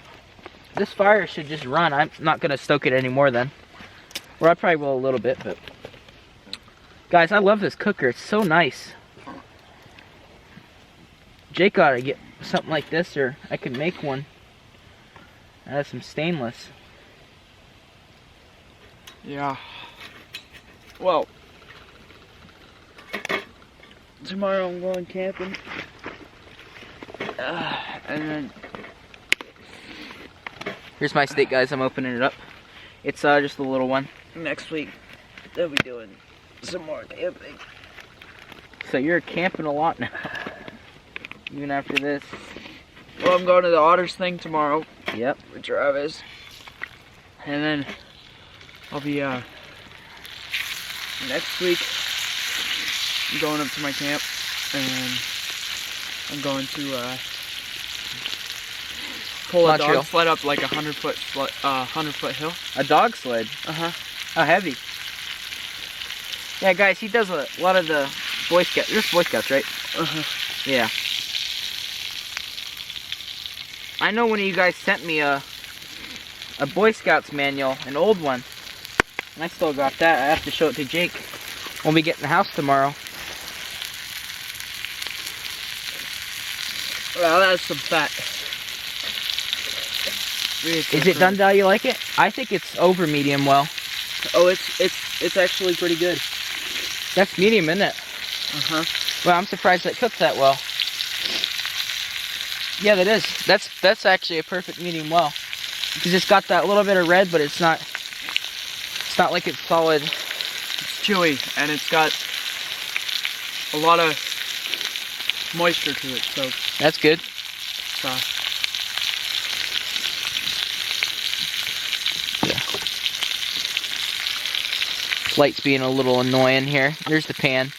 this fire should just run. I'm not gonna stoke it anymore then. Or I probably will a little bit, but. Guys, I love this cooker. It's so nice. Jake ought to get something like this, or I could make one out of some stainless. Yeah. Well, tomorrow I'm going camping. And then Here's my steak, guys. I'm opening it up. It's just a little one. next week they'll be doing some more camping. So you're camping a lot now. Even after this. Well, I'm going to the Otters thing tomorrow. Yep. With Travis. And then I'll be next week I'm going up to my camp, and I'm going to pull a dog sled up like a 100-foot hill. A dog sled? Uh-huh. How heavy? Yeah, guys, he does a lot of the Boy Scouts. You're Boy Scouts, right? Uh-huh. Yeah. I know one of you guys sent me a Boy Scouts manual, an old one. And I still got that. I have to show it to Jake when we get in the house tomorrow. Well, that's some fat. Is it done how you like it? I think it's over medium well. Oh, it's actually pretty good. That's medium, isn't it? Uh-huh. Well, I'm surprised it cooked that well. Yeah, that is. That's actually a perfect medium well. Because it's got that little bit of red, but it's not like it's solid. It's chewy, and it's got a lot of moisture to it, so. That's good. Light's being a little annoying here. There's the pan.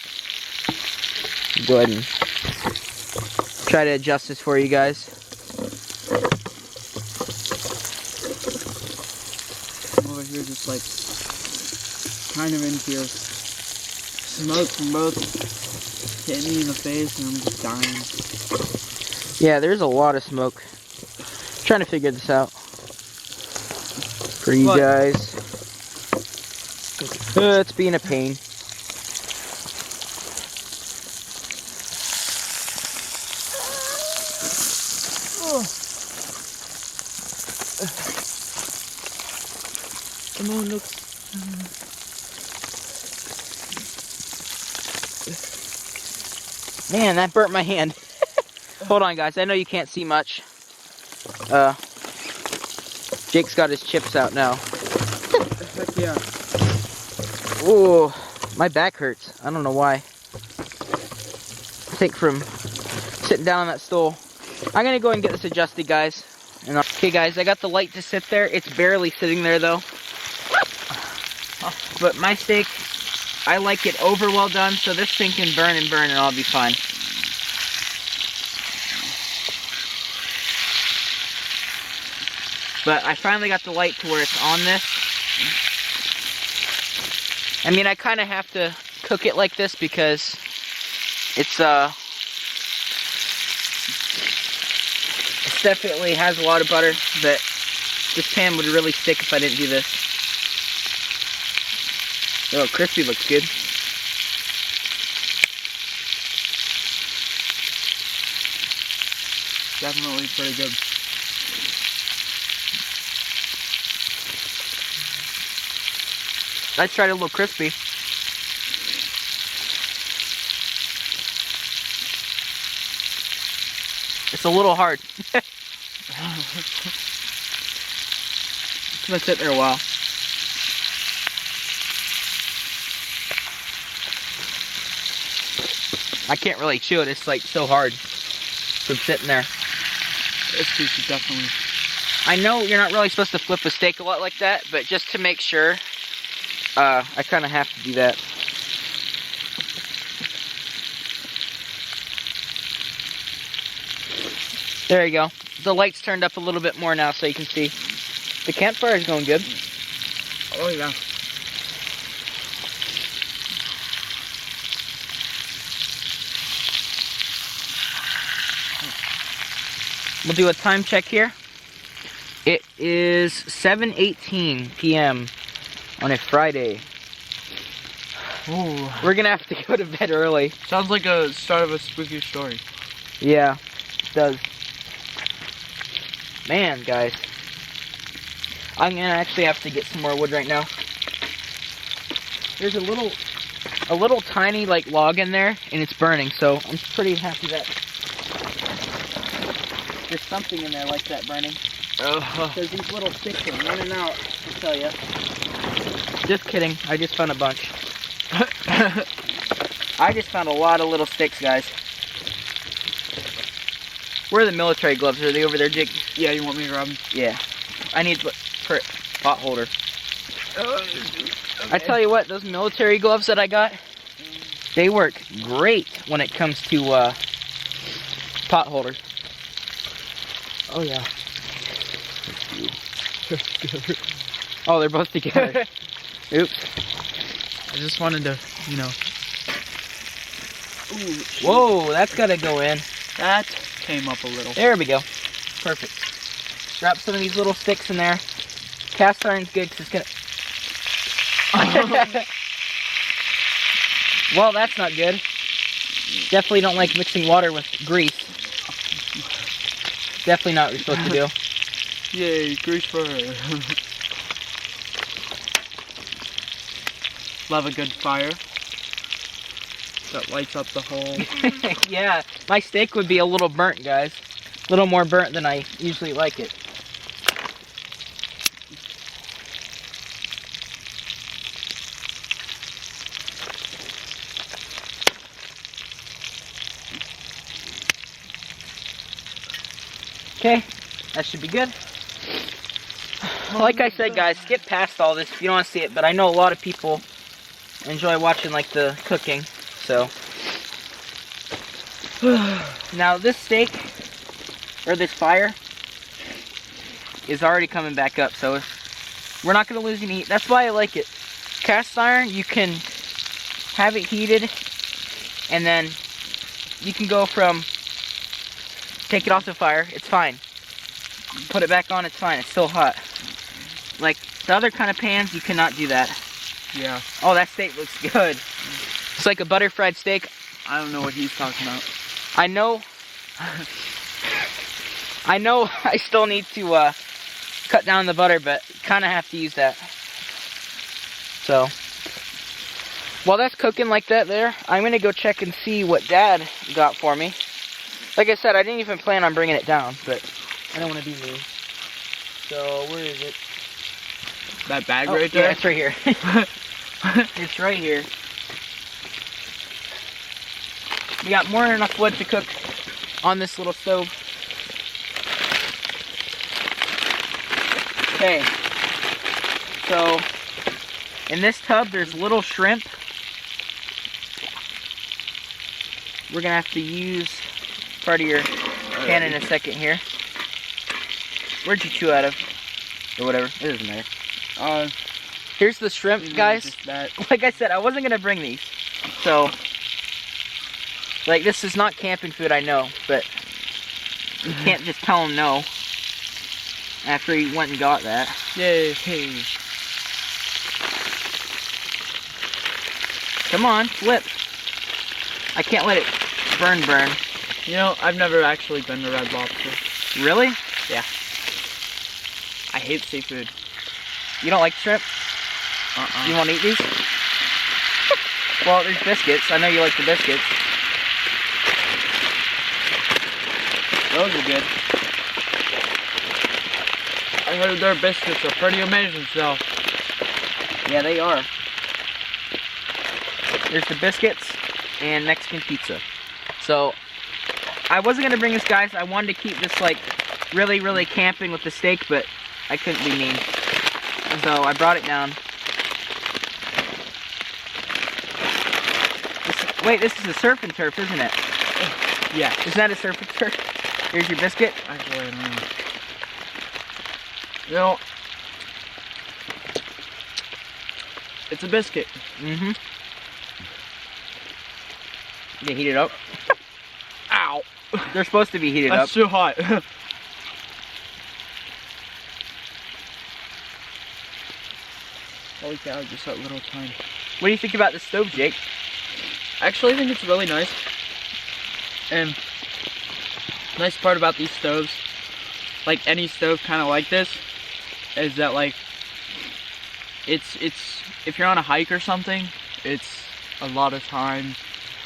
Go ahead and try to adjust this for you guys. I'm over here just like kind of into your smoke from both hitting me in the face, and I'm just dying. Yeah, there's a lot of smoke. Trying to figure this out for you guys. It's being a pain. Come on, look. Man, that burnt my hand. Hold on, guys. I know you can't see much. Jake's got his chips out now. Heck yeah. Ooh, my back hurts. I don't know why. I think from sitting down on that stool. I'm gonna go and get this adjusted, guys. And okay, guys, I got the light to sit there. It's barely sitting there, though. But my steak, I like it over well done, so this thing can burn and burn, and I'll be fine. But I finally got the light to where it's on this. I mean, I kind of have to cook it like this because it's definitely has a lot of butter, but this pan would really stick if I didn't do this. Oh, crispy looks good. Definitely pretty good. I tried a little crispy. It's a little hard. It's gonna sit there a while. I can't really chew it. It's like so hard from sitting there. This piece is definitely. I know you're not really supposed to flip a steak a lot like that, but just to make sure, I kind of have to do that. There you go. The light's turned up a little bit more now so you can see. The campfire is going good. Oh yeah. We'll do a time check here. It is 7:18 p.m. on a Friday. Ooh. We're gonna have to go to bed early. Sounds like a start of a spooky story. Yeah, it does. Man, guys. I'm gonna actually have to get some more wood right now. There's a little tiny like log in there and it's burning, so I'm pretty happy that there's something in there like that burning. Because these little sticks are running out, I tell ya. Just kidding, I just found a bunch. I just found a lot of little sticks, guys. Where are the military gloves? Are they over there, Jake? Yeah, you want me to grab them? Yeah. I need pot holder. Okay. I tell you what, those military gloves that I got, they work great when it comes to pot holders. Oh yeah. Oh, they're both together. Oops. I just wanted to, you know. Ooh, whoa, that's gotta go in. That came up a little. There we go. Perfect. Drop some of these little sticks in there. Cast iron's good because it's gonna... Well, that's not good. Definitely don't like mixing water with grease. Definitely not what you're supposed to do. Yay, grease fire. Love a good fire that lights up the whole. Yeah, my steak would be a little burnt, guys. A little more burnt than I usually like it. Okay, that should be good. Like I said, guys, skip past all this if you don't want to see it, but I know a lot of people enjoy watching like the cooking, so. Now this steak, or this fire, is already coming back up, so we're not going to lose any heat. That's why I like it. Cast iron, you can have it heated, and then you can go from, take it off the fire, it's fine. Put it back on, it's fine, it's still hot. Like the other kind of pans, you cannot do that. Yeah. Oh, that steak looks good. It's like a butter fried steak. I don't know what he's talking about. I know I still need to cut down the butter, but kind of have to use that. So, while that's cooking like that there, I'm going to go check and see what Dad got for me. Like I said, I didn't even plan on bringing it down, but I don't want to be mean. So, where is it? That bag right there? Yeah, it's right here. It's right here. We got more than enough wood to cook on this little stove. Okay. So, in this tub, there's little shrimp. We're going to have to use part of your can in a second here. Where'd you chew out of? Or whatever. It doesn't matter. Here's the shrimp, guys. Like I said, I wasn't going to bring these. So, like, this is not camping food, I know. But you can't just tell them no after he went and got that. Yay. Hey. Come on, flip. I can't let it burn. You know, I've never actually been to Red Lobster. Really? Yeah. I hate seafood. You don't like shrimp? You want to eat these? Well, there's biscuits. I know you like the biscuits. Those are good. I heard their biscuits are pretty amazing, so. Yeah, they are. There's the biscuits and Mexican pizza. So, I wasn't going to bring this, guys. I wanted to keep this, like, really, really camping with the steak, but I couldn't be mean. So, I brought it down. Wait, this is a surf and turf, isn't it? Yeah. Isn't that a surf and turf? Here's your biscuit. Actually, I don't know. You know, it's a biscuit. Mm-hmm. They heat it up. Ow. They're supposed to be heated up. That's too hot. Holy cow, just that little time. What do you think about the stove, Jake? I actually think it's really nice. And nice part about these stoves, like any stove kind of like this, is that like it's if you're on a hike or something, it's a lot of time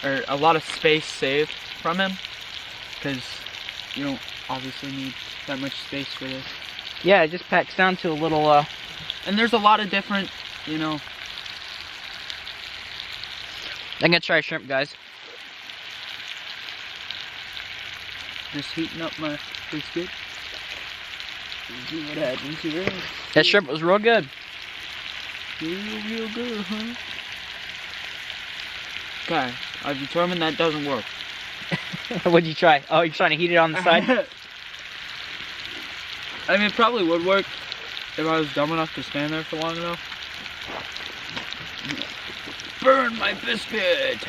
or a lot of space saved from him, because you don't obviously need that much space for this. Yeah, it just packs down to a little And there's a lot of different, you know. I'm gonna try shrimp, guys. Just heating up my biscuit. See what happens here. That shrimp was real good. Real good, huh? Okay, I've determined that doesn't work. What'd you try? Oh, you're trying to heat it on the side? I mean, it probably would work if I was dumb enough to stand there for long enough. Burn my biscuit!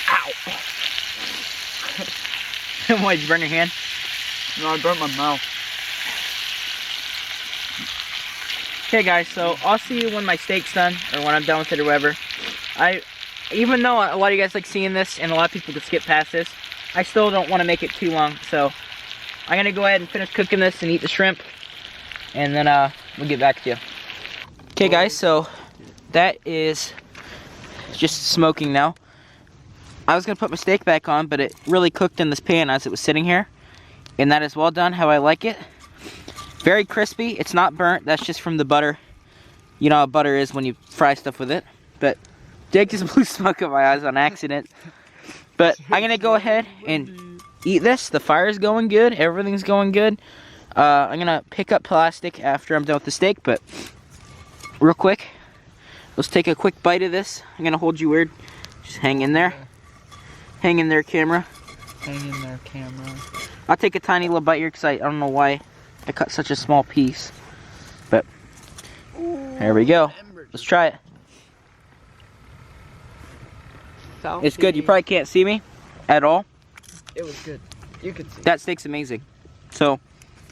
Ow! What, did you burn your hand? No, I burnt my mouth. Okay, guys, so I'll see you when my steak's done, or when I'm done with it, or whatever. Even though a lot of you guys like seeing this, and a lot of people could skip past this, I still don't want to make it too long, so I'm gonna go ahead and finish cooking this and eat the shrimp, and then we'll get back to you. Okay, guys, so that is just smoking now. I was gonna put my steak back on, but it really cooked in this pan as it was sitting here, and that is well done how I like it. Very crispy. It's not burnt. That's just from the butter. You know how butter is when you fry stuff with it. But Jake just blew smoke in my eyes on accident. But I'm gonna go ahead and eat this. The fire's going good. Everything's going good. I'm gonna pick up plastic after I'm done with the steak. But real quick, let's take a quick bite of this. I'm gonna hold you weird. Just hang in there. Hang in there, camera. Hang in there, camera. I'll take a tiny little bite here because I don't know why I cut such a small piece. But there we go. Let's try it. It's good. You probably can't see me at all. It was good. You could see. That steak's amazing. So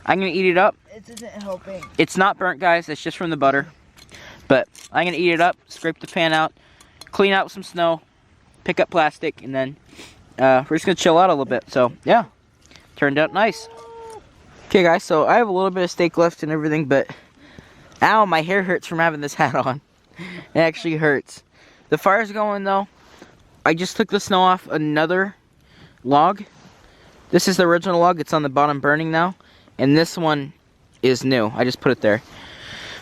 I'm gonna eat it up. It isn't helping. It's not burnt, guys. It's just from the butter. But I'm gonna eat it up, scrape the pan out, clean out with some snow, pick up plastic, and then we're just gonna chill out a little bit. So yeah, turned out nice. Okay, guys. So I have a little bit of steak left and everything, but ow, my hair hurts from having this hat on. It actually hurts. The fire's going though. I just took the snow off another log. This is the original log. It's on the bottom burning now. And this one is new. I just put it there.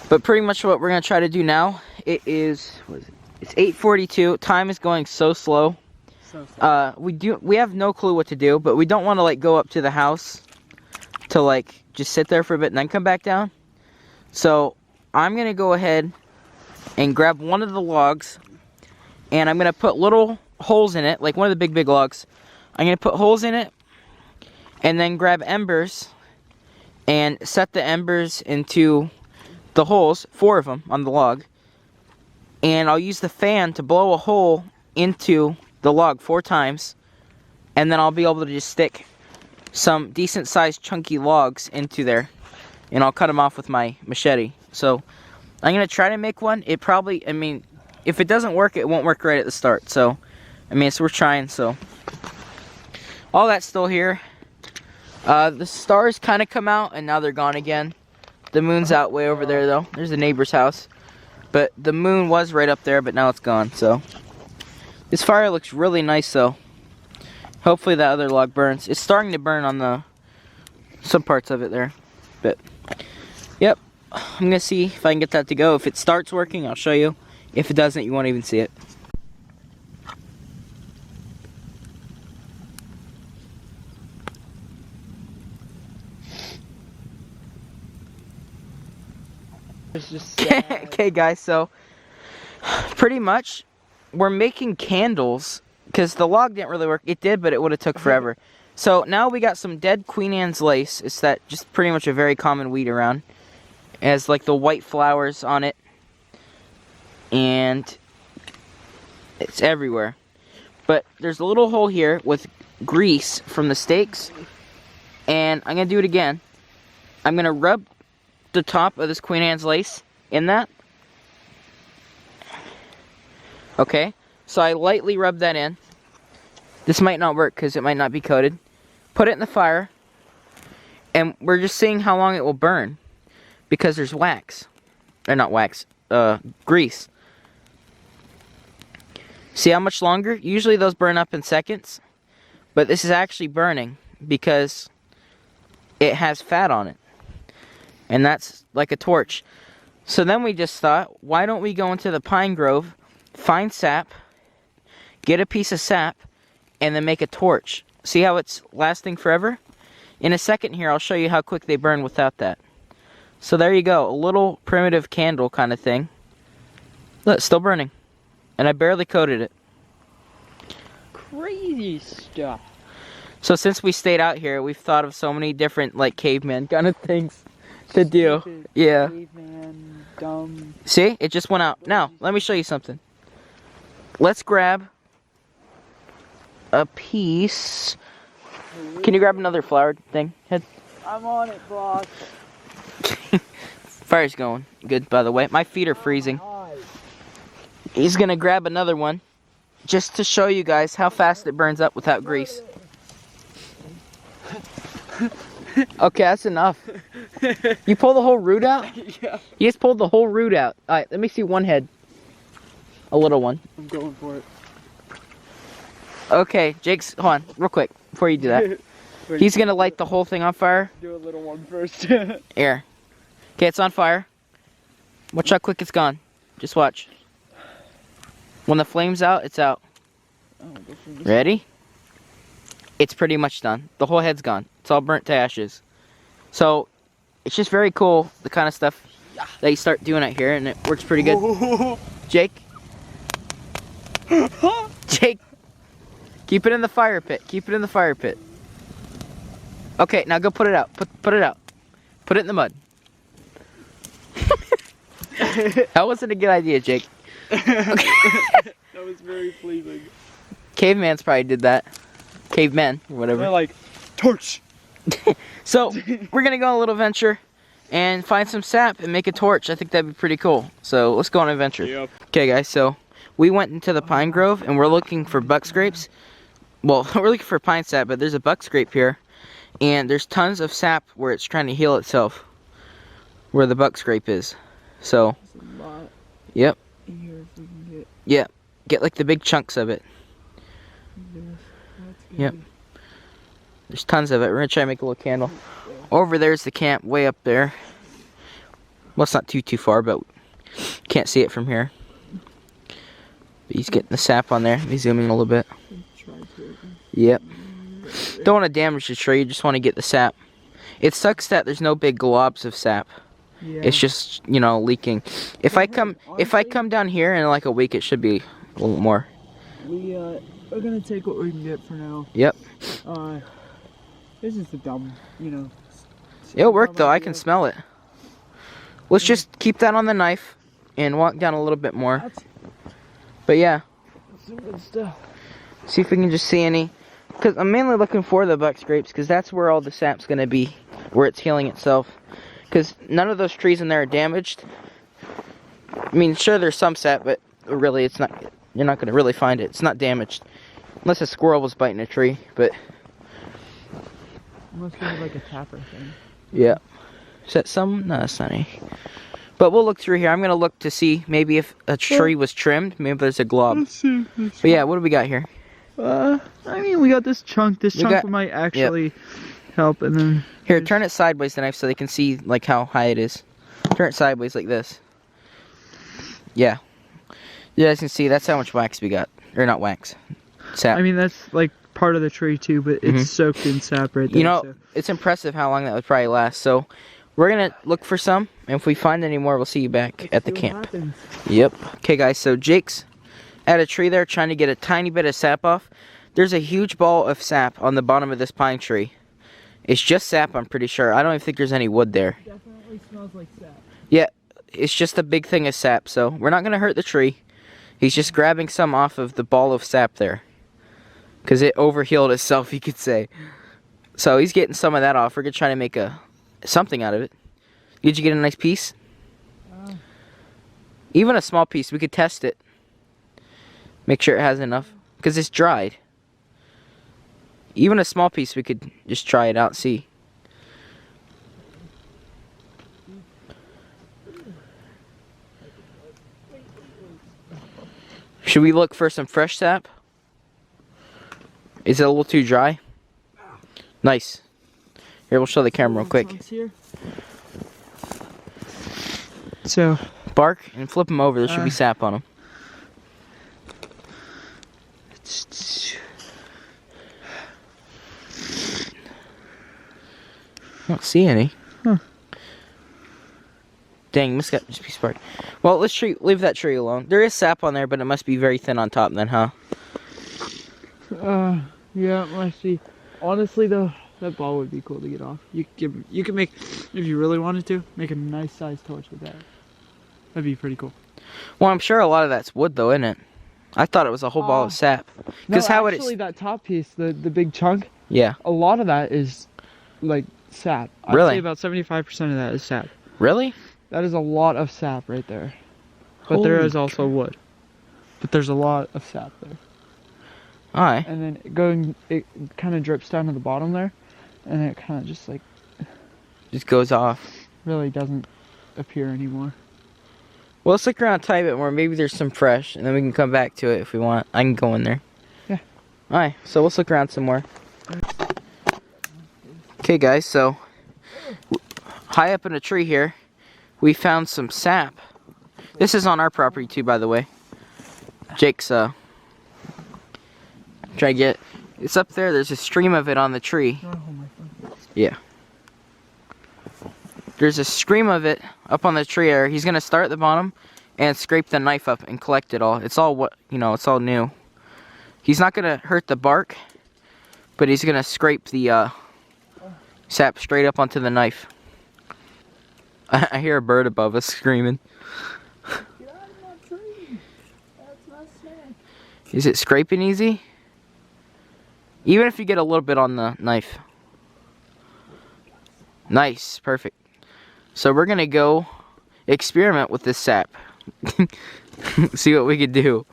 But pretty much what we're going to try to do now, it is, what is it? It's 8:42. Time is going so slow. We have no clue what to do, but we don't want to like go up to the house to like just sit there for a bit and then come back down. So I'm going to go ahead and grab one of the logs, and I'm going to put little holes in it, like one of the big logs. I'm going to put holes in it and then grab embers and set the embers into the holes, 4 of them on the log. And I'll use the fan to blow a hole into the log 4 times, and then I'll be able to just stick some decent sized chunky logs into there, and I'll cut them off with my machete. So I'm going to try to make one. It probably, I mean, if it doesn't work, it won't work right at the start. So, I mean, so we're trying, so. All that's still here. The stars kind of come out and now they're gone again. The moon's out way over there though. There's the neighbor's house. But the moon was right up there, but now it's gone, so. This fire looks really nice though. Hopefully that other log burns. It's starting to burn on some parts of it there. But, yep. I'm gonna see if I can get that to go. If it starts working, I'll show you. If it doesn't, you won't even see it. Okay guys, so pretty much we're making candles because the log didn't really work. It did, but it would have took forever. So now we got some dead Queen Anne's lace. It's that just pretty much a very common weed around. It has like the white flowers on it, and it's everywhere. But there's a little hole here with grease from the stakes, and I'm gonna do it again. I'm gonna rub the top of this Queen Anne's lace in that. Okay, so I lightly rub that in. This might not work because it might not be coated. Put it in the fire, and we're just seeing how long it will burn because there's wax. Or not wax, grease. See how much longer? Usually those burn up in seconds, but this is actually burning because it has fat on it. And that's like a torch. So then we just thought, why don't we go into the pine grove, find sap, get a piece of sap, and then make a torch. See how it's lasting forever? In a second here, I'll show you how quick they burn without that. So there you go, a little primitive candle kind of thing. Look, it's still burning. And I barely coated it. Crazy stuff. So since we stayed out here, we've thought of so many different, like, caveman kind of things to do. Stupid, yeah. Caveman, dumb. See? It just went out. Now, let me show you something. Let's grab a piece. Can you grab another flowered thing? Head. I'm on it, boss. Fire's going good, by the way. My feet are freezing. He's gonna grab another one just to show you guys how fast it burns up without grease. Okay, that's enough. You pull the whole root out? Yeah. You just pulled the whole root out. Alright, let me see one head. A little one. I'm going for it. Okay, Jake's, hold on, real quick, before you do that. He's gonna light the whole thing on fire. Do a little one first. Here. Okay, it's on fire. Watch how quick it's gone. Just watch. When the flame's out, it's out. Ready? It's pretty much done. The whole head's gone. It's all burnt to ashes. So, it's just very cool, the kind of stuff that you start doing out here, and it works pretty good. Jake? Jake? Keep it in the fire pit. Keep it in the fire pit. Okay, now go put it out. Put it out. Put it in the mud. That wasn't a good idea, Jake. That was very pleasing. Caveman's probably did that. Cavemen, or whatever. They're like, torch! So, we're gonna go on a little venture and find some sap and make a torch. I think that'd be pretty cool. So, let's go on an adventure. Yep. Okay, guys, so we went into the pine grove and we're looking for buck scrapes. Well, we're looking for pine sap, but there's a buck scrape here. And there's tons of sap where it's trying to heal itself. Where the buck scrape is. So, There's a lot yep. in here if we can get Yeah, get like the big chunks of it. this. That's good. Yep. There's tons of it. We're gonna try to make a little candle. Over there's the camp, way up there. Well, it's not too far, but can't see it from here. But he's getting the sap on there. Let me zoom in a little bit. Yep. Don't want to damage the tree, you just want to get the sap. It sucks that there's no big globs of sap. Yeah. It's just, you know, leaking. If I come down here in like a week, it should be a little more. We're gonna take what we can get for now. Yep. This is the dumb, you know. It'll work though, I can smell it. Let's just keep that on the knife and walk down a little bit more. But yeah. Some good stuff. See if we can just see any. Because I'm mainly looking for the buck scrapes, because that's where all the sap's going to be, where it's healing itself. Because none of those trees in there are damaged. I mean, sure, there's some sap, but really, it's not. You're not going to really find it. It's not damaged. Unless a squirrel was biting a tree, but Must be like a tapper thing. Yeah. Is that some? No, that's not any. But we'll look through here. I'm gonna look to see maybe if a tree was trimmed. Maybe there's a glob. Let's see. But yeah, what do we got here? I mean, we got this chunk. This chunk might actually help, and then here, turn it sideways the knife so they can see like how high it is. Turn it sideways like this. Yeah. You guys can see that's how much wax we got, or not wax, sap. I mean, that's like part of the tree too, but it's soaked in sap right there. You know, it's impressive how long that would probably last. So we're gonna look for some, and if we find any more, we'll see you back at the camp. Yep. Okay, guys. So Jake's at a tree there trying to get a tiny bit of sap off. There's a huge ball of sap on the bottom of this pine tree. It's just sap, I'm pretty sure. I don't even think there's any wood there. It definitely smells like sap. Yeah, it's just a big thing of sap, so we're not gonna hurt the tree. He's just grabbing some off of the ball of sap there. Because it overhealed itself, you could say. So he's getting some of that off. We're gonna try to make something out of it. Did you get a nice piece? Even a small piece, we could test it. Make sure it has enough. Because it's dried. Even a small piece, we could just try it out and see. Should we look for some fresh sap? Is it a little too dry? Nice. Here, we'll show the camera real quick. So, bark and flip them over. There should be sap on them. I don't see any. Huh. Dang, must got just a piece of bark. Well, leave that tree alone. There is sap on there, but it must be very thin on top then, huh? Yeah, I see. Honestly, though, that ball would be cool to get off. You could make, if you really wanted to, make a nice sized torch with that. That'd be pretty cool. Well, I'm sure a lot of that's wood, though, isn't it? I thought it was a whole ball of sap. Because how would it? Actually, that top piece, the big chunk. Yeah. A lot of that is like sap. Really? I'd say about 75% of that is sap. Really? That is a lot of sap right there. But there is also wood. But there's a lot of sap there. Alright. And then it kind of drips down to the bottom there, and it kind of just like just goes off. Really doesn't appear anymore. Well, let's look around a tiny bit more. Maybe there's some fresh, and then we can come back to it if we want. I can go in there. Yeah. Alright, so let's look around some more. Okay, guys, so high up in a tree here, we found some sap. This is on our property too, by the way. Jake's try to get. It's up there. There's a stream of it on the tree. Yeah. There's a stream of it up on the tree area. He's gonna start at the bottom and scrape the knife up and collect it all. It's all it's all new. He's not gonna hurt the bark, but he's gonna scrape the sap straight up onto the knife. I hear a bird above us screaming. Get out of my tree. That's my snack. Is it scraping easy? Even if you get a little bit on the knife. Nice, perfect. So we're gonna go experiment with this sap. See what we could do.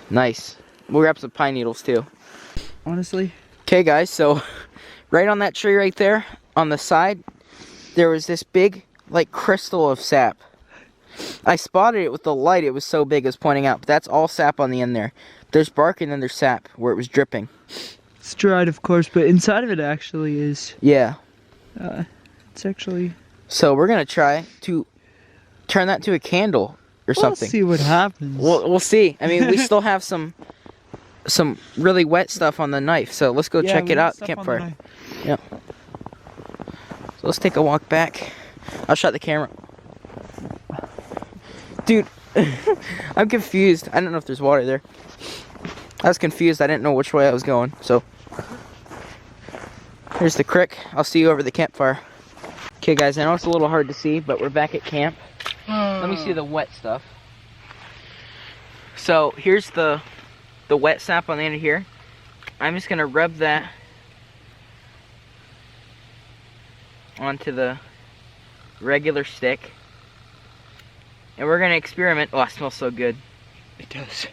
Nice. We'll grab some pine needles too. Honestly. Okay guys, so right on that tree right there, on the side, there was this big, like, crystal of sap. I spotted it with the light. It was so big, it was pointing out. But that's all sap on the end there. There's bark and then there's sap where it was dripping. It's dried, of course, but inside of it actually is. Yeah. It's actually. So we're gonna try to turn that to a candle or something. We'll see what happens. We'll see. I mean, we still have some really wet stuff on the knife. So let's go check it out. Campfire. Yeah. So let's take a walk back. I'll shut the camera. Dude, I'm confused. I don't know if there's water there. I was confused. I didn't know which way I was going. So here's the creek. I'll see you over the campfire. Okay, guys, I know it's a little hard to see, but we're back at camp. Let me see the wet stuff. So here's the wet sap on the end of here. I'm just gonna rub that onto the regular stick. And we're gonna experiment. Oh, it smells so good. It does.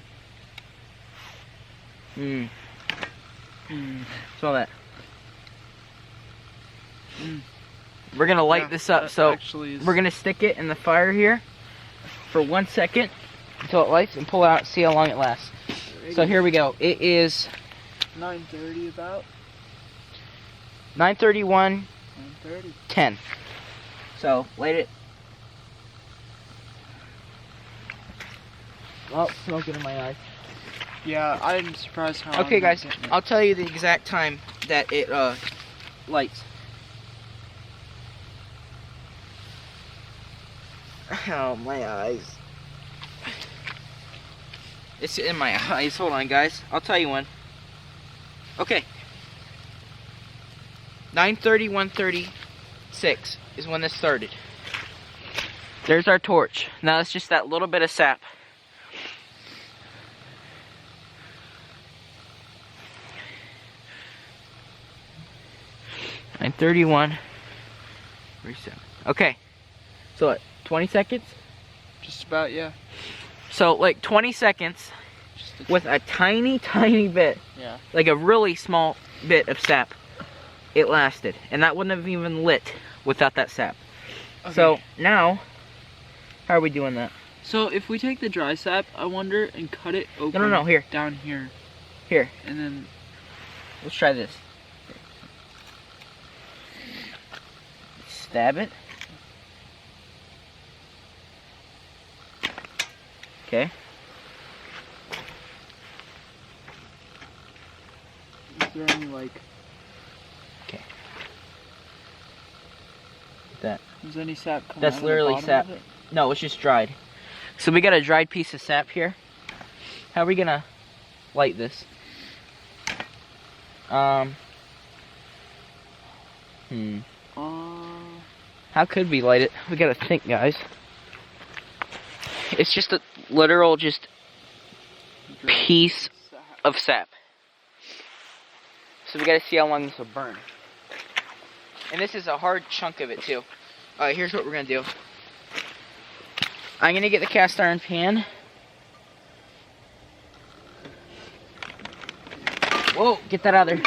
Smell that. We're gonna light this up. So actually we're gonna stick it in the fire here for 1 second until it lights and pull out. See how long it lasts. So here we go. It is 9:30 about. 9:31. 9:30. 10. So light it. Oh, smoking in my eyes. Yeah, I'm surprised how. Okay, I'm not guys, getting it. I'll tell you the exact time that it lights. Oh, my eyes. It's in my eyes. Hold on, guys. I'll tell you when. Okay. 9:30, 1:36 is when this started. There's our torch. Now it's just that little bit of sap. And 31, 37. Okay. So what, 20 seconds? Just about, yeah. So like 20 seconds Just with a tiny, tiny bit, yeah. like a really small bit of sap, it lasted. And that wouldn't have even lit without that sap. Okay. So now, how are we doing that? So if we take the dry sap, I wonder, and cut it open. No, here. Down here. Here, And then. let's try this. Stab it. Okay. Is there any like? Okay. That. Is any sap coming That's out of the literally bottom sap. of it? No, it's just dried. So we got a dried piece of sap here. How are we gonna light this? How could we light it? We gotta think, guys. It's just a literal piece of sap. So we gotta see how long this will burn. And this is a hard chunk of it too. Alright, here's what we're gonna do. I'm gonna get the cast iron pan. Whoa, get that out of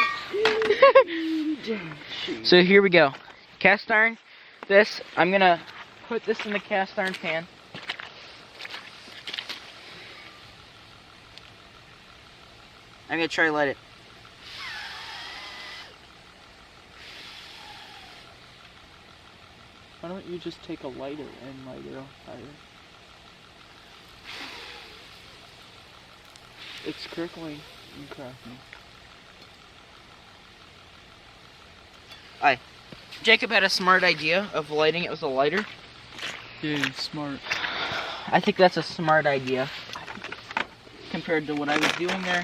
there. So here we go. Cast iron. This, I'm gonna put this in the cast iron pan. I'm gonna try to light it. Why don't you just take a lighter and light it on fire? It's crackling and cracking. Jacob had a smart idea of lighting it with a lighter. Yeah, he's smart. I think that's a smart idea compared to what I was doing there.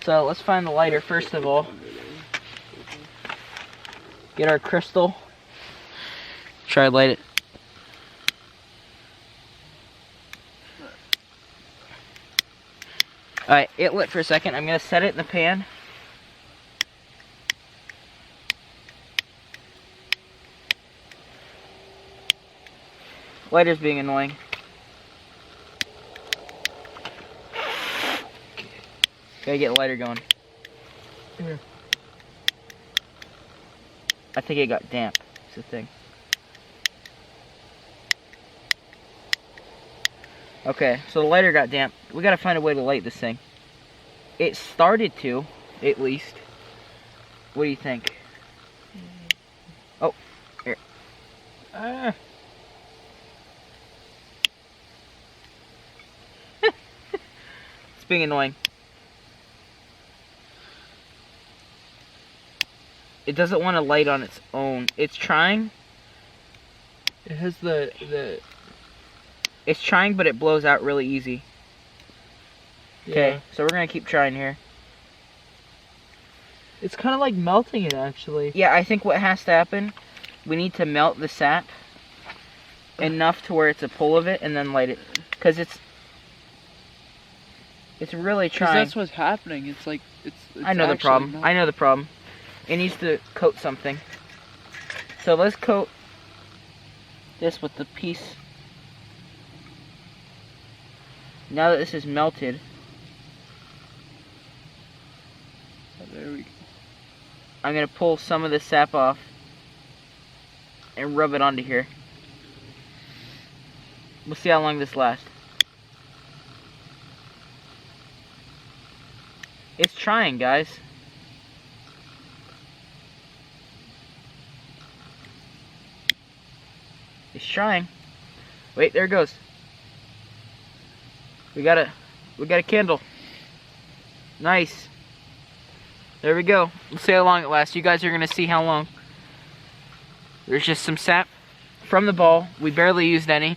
So let's find the lighter first of all. Get our crystal. Try to light it. Alright, it lit for a second. I'm going to set it in the pan. Lighter's being annoying. Gotta get a lighter going. Here. I think it got damp. It's the thing. Okay, so the lighter got damp. We gotta find a way to light this thing. It started to, at least. What do you think? Oh, here. It's being annoying. It doesn't want to light on its own. It's trying. It has the It's trying, but it blows out really easy. Okay, yeah. so we're gonna keep trying here. It's kind of like melting it actually. Yeah, I think what has to happen, we need to melt the sap enough to where it's a pull of it, and then light it, because it's really trying. That's what's happening. It's like it's I know the actually problem. not- I know the problem. It needs to coat something. So let's coat this with the piece. Now that this is melted, Oh, there we go. I'm gonna pull some of the sap off and rub it onto here. We'll see how long this lasts. It's trying, guys. It's trying. Wait, there it goes. We got a candle. Nice. There we go. Let's see how long it lasts. You guys are gonna see how long. There's just some sap from the ball. We barely used any,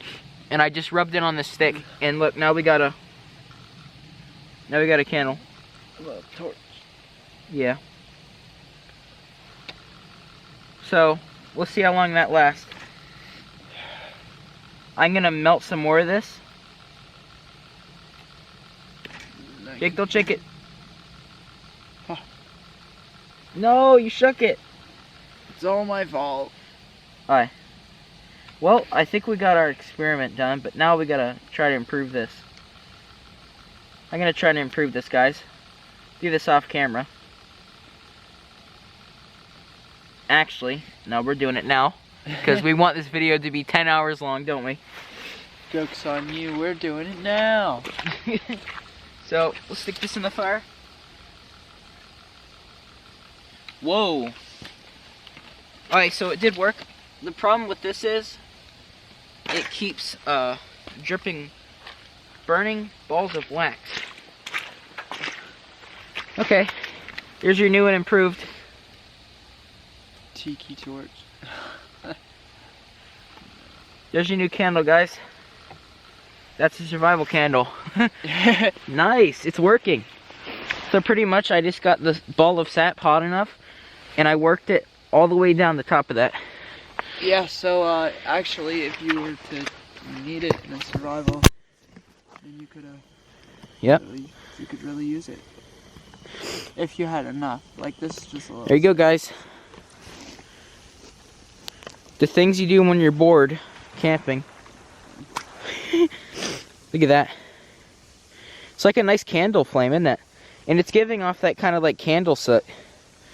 and I just rubbed it on the stick. And look, now we got a candle. A little torch. Yeah. So we'll see how long that lasts. I'm gonna melt some more of this. Jake, don't shake it. Huh. No, you shook it. It's all my fault. Alright. Well, I think we got our experiment done, but now we gotta try to improve this. I'm gonna try to improve this, guys. Do this off camera. Actually, no, we're doing it now. Because we want this video to be 10 hours long, don't we? Joke's on you, we're doing it now. So, we'll stick this in the fire. Whoa. Alright, so it did work. The problem with this is, it keeps dripping, burning balls of wax. Okay, here's your new and improved Tiki torch. There's your new candle, guys. That's a survival candle. Nice, it's working. So pretty much I just got the ball of sap hot enough and I worked it all the way down the top of that. Yeah, so actually if you were to need it in a survival, then you could Yep. you could really use it. If you had enough. Like this is just a little. There you go, guys. The things you do when you're bored camping. Look at that. It's like a nice candle flame, isn't it? And it's giving off that kind of like candle soot.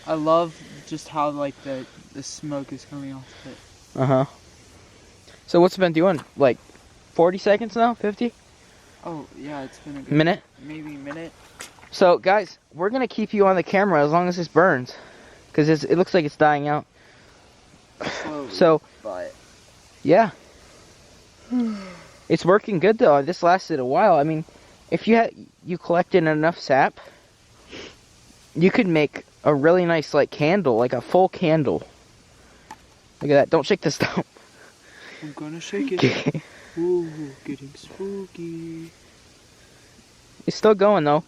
I love just how like the smoke is coming off of it. Uh-huh. So what's it been doing? Like 40 seconds now? 50? Oh yeah, it's been a good Minute? Maybe a minute. So guys, we're gonna keep you on the camera as long as this burns. Because it looks like it's dying out. Slowly, So, but yeah. It's working good though. This lasted a while. I mean, if you collected enough sap, you could make a really nice like candle, like a full candle. Look at that. Don't shake the stump. I'm gonna shake it. Ooh, getting spooky. It's still going though.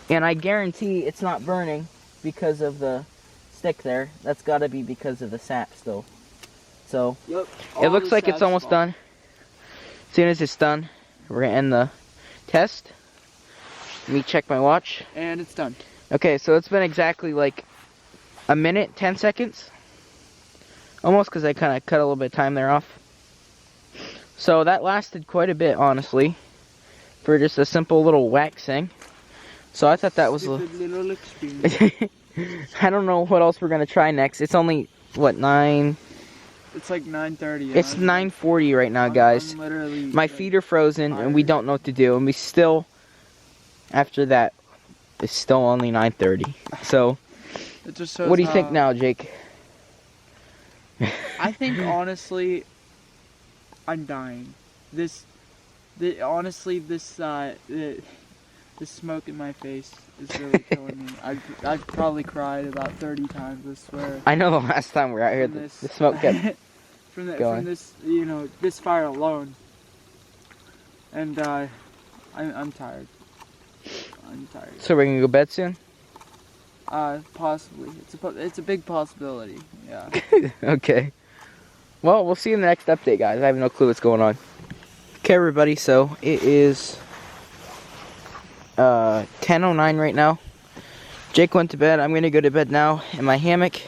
And I guarantee it's not burning because of the stick there. That's gotta be because of the sap still. So, Yep, it looks like it's almost done. As soon as it's done, we're gonna end the test. Let me check my watch. And it's done. Okay, so it's been exactly like a minute, 10 seconds. Almost, because I kind of cut a little bit of time there off. So that lasted quite a bit, honestly, for just a simple little waxing. So I thought that was little experience. I don't know what else we're gonna try next. It's only what, 9? It's like 9:30. It's 9:40 right now, guys. I'm literally My feet are frozen and we don't know what to do, and we still, after that, it's still only 9:30. So It just shows what do you think now, Jake? I think honestly, I'm dying. Honestly, the smoke in my face is really killing me. I've probably cried about 30 times, I swear. I know the last time we were out here, the smoke kept from going. this, this fire alone. And I'm tired. I'm tired. So we're gonna go to bed soon? Possibly. It's a big possibility. Yeah. Okay. Well, we'll see you in the next update, guys. I have no clue what's going on. Okay, everybody. So it is 10:09 right now. Jake went to bed. I'm gonna go to bed now in my hammock.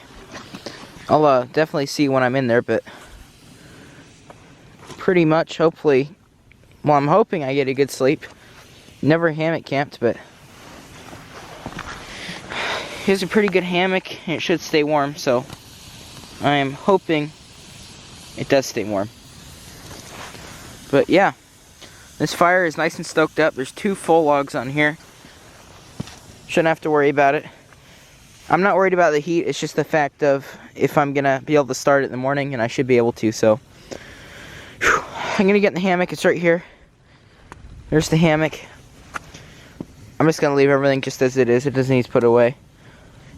I'll definitely see when I'm in there, but pretty much, hopefully, well, I'm hoping I get a good sleep. Never hammock camped, but here's a pretty good hammock, and it should stay warm, so I am hoping It does stay warm. But yeah, this fire is nice and stoked up. There's 2 full logs on here. Shouldn't have to worry about it. I'm not worried about the heat. It's just the fact of if I'm gonna be able to start it in the morning, and I should be able to. So whew. I'm gonna get in the hammock. It's right here. There's the hammock. I'm just gonna leave everything just as it is. It doesn't need to put away.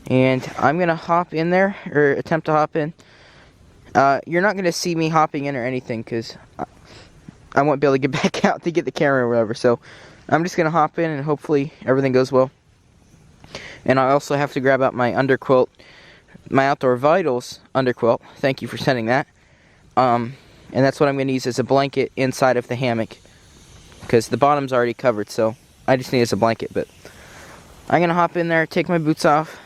And I'm gonna hop in there, or attempt to hop in. You're not gonna see me hopping in or anything, because I won't be able to get back out to get the camera or whatever. So I'm just gonna hop in, and hopefully everything goes well. And I also have to grab out my underquilt, my Outdoor Vitals underquilt. Thank you for sending that. And that's what I'm gonna use as a blanket inside of the hammock, because the bottom's already covered, so I just need it as a blanket. But I'm gonna hop in there, take my boots off,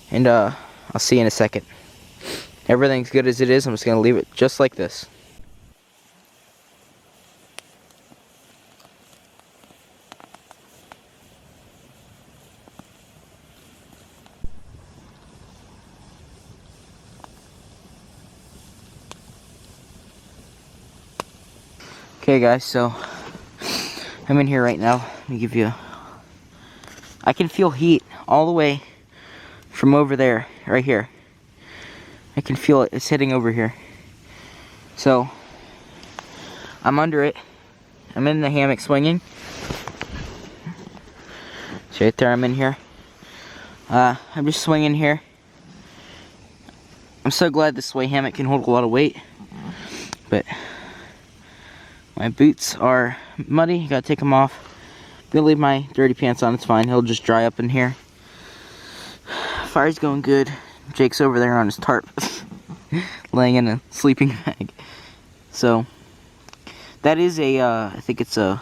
and I'll see you in a second. Everything's good as it is. I'm just gonna leave it just like this. Okay guys, so I'm in here right now. Let me give you I can feel heat all the way from over there, right here. I can feel it, it's hitting over here. So I'm under it. I'm in the hammock swinging. It's right there, I'm in here. I'm just swinging here. I'm so glad this sway hammock can hold a lot of weight. But my boots are muddy, gotta take them off. I'm gonna leave my dirty pants on, it's fine. He'll just dry up in here. Fire's going good. Jake's over there on his tarp, laying in a sleeping bag. So, that is a, I think it's a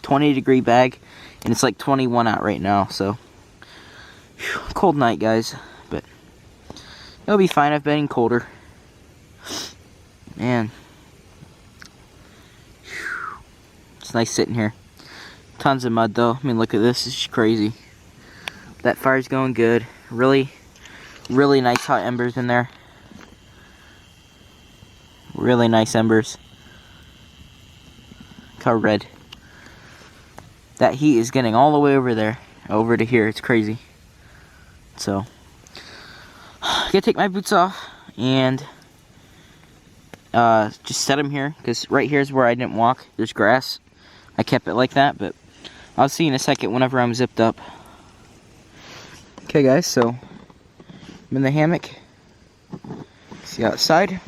20-degree bag, and it's like 21 out right now, so. Whew, cold night, guys, but it'll be fine. I've been in colder. Man. It's nice sitting here. Tons of mud though. I mean, look at this. It's just crazy. That fire's going good. Really, really nice hot embers in there. Really nice embers. Look how red. That heat is getting all the way over there. Over to here. It's crazy. So, I'm gonna take my boots off and just set them here. Because right here is where I didn't walk. There's grass. I kept it like that, but I'll see you in a second whenever I'm zipped up. Okay guys, so I'm in the hammock. See outside.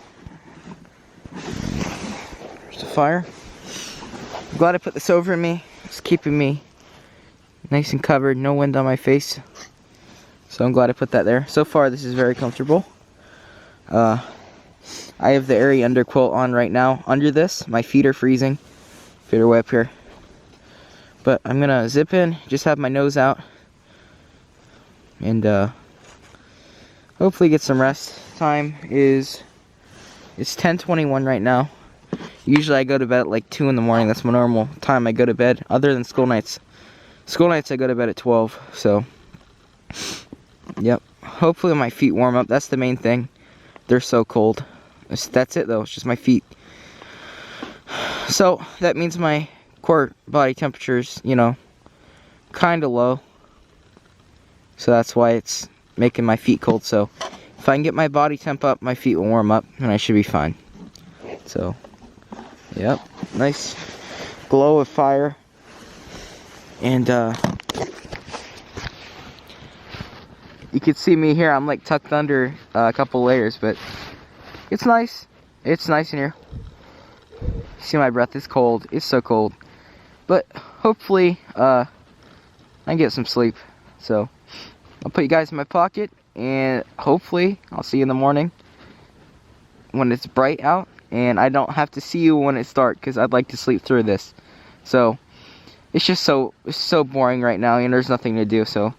There's the fire. I'm glad I put this over me. It's keeping me nice and covered, no wind on my face. So I'm glad I put that there. So far this is very comfortable. I have the airy underquilt on right now. Under this, my feet are freezing. Feet are way up here. But I'm gonna zip in, just have my nose out, and hopefully get some rest. Time is, it's 10:21 right now. Usually I go to bed at like 2 in the morning. That's my normal time I go to bed, other than school nights. School nights I go to bed at 12, so yep. Hopefully my feet warm up, that's the main thing. They're so cold. That's it though, it's just my feet. So that means my core body temperature's, you know, kind of low. So that's why it's making my feet cold. So if I can get my body temp up, my feet will warm up and I should be fine. So, yep, nice glow of fire. And you can see me here, I'm like tucked under a couple layers, but it's nice. It's nice in here. See my breath, it's cold. It's so cold. But hopefully I can get some sleep. So I'll put you guys in my pocket, and hopefully I'll see you in the morning when it's bright out, and I don't have to see you when it's dark, because I'd like to sleep through this. So it's just so boring right now, and there's nothing to do. So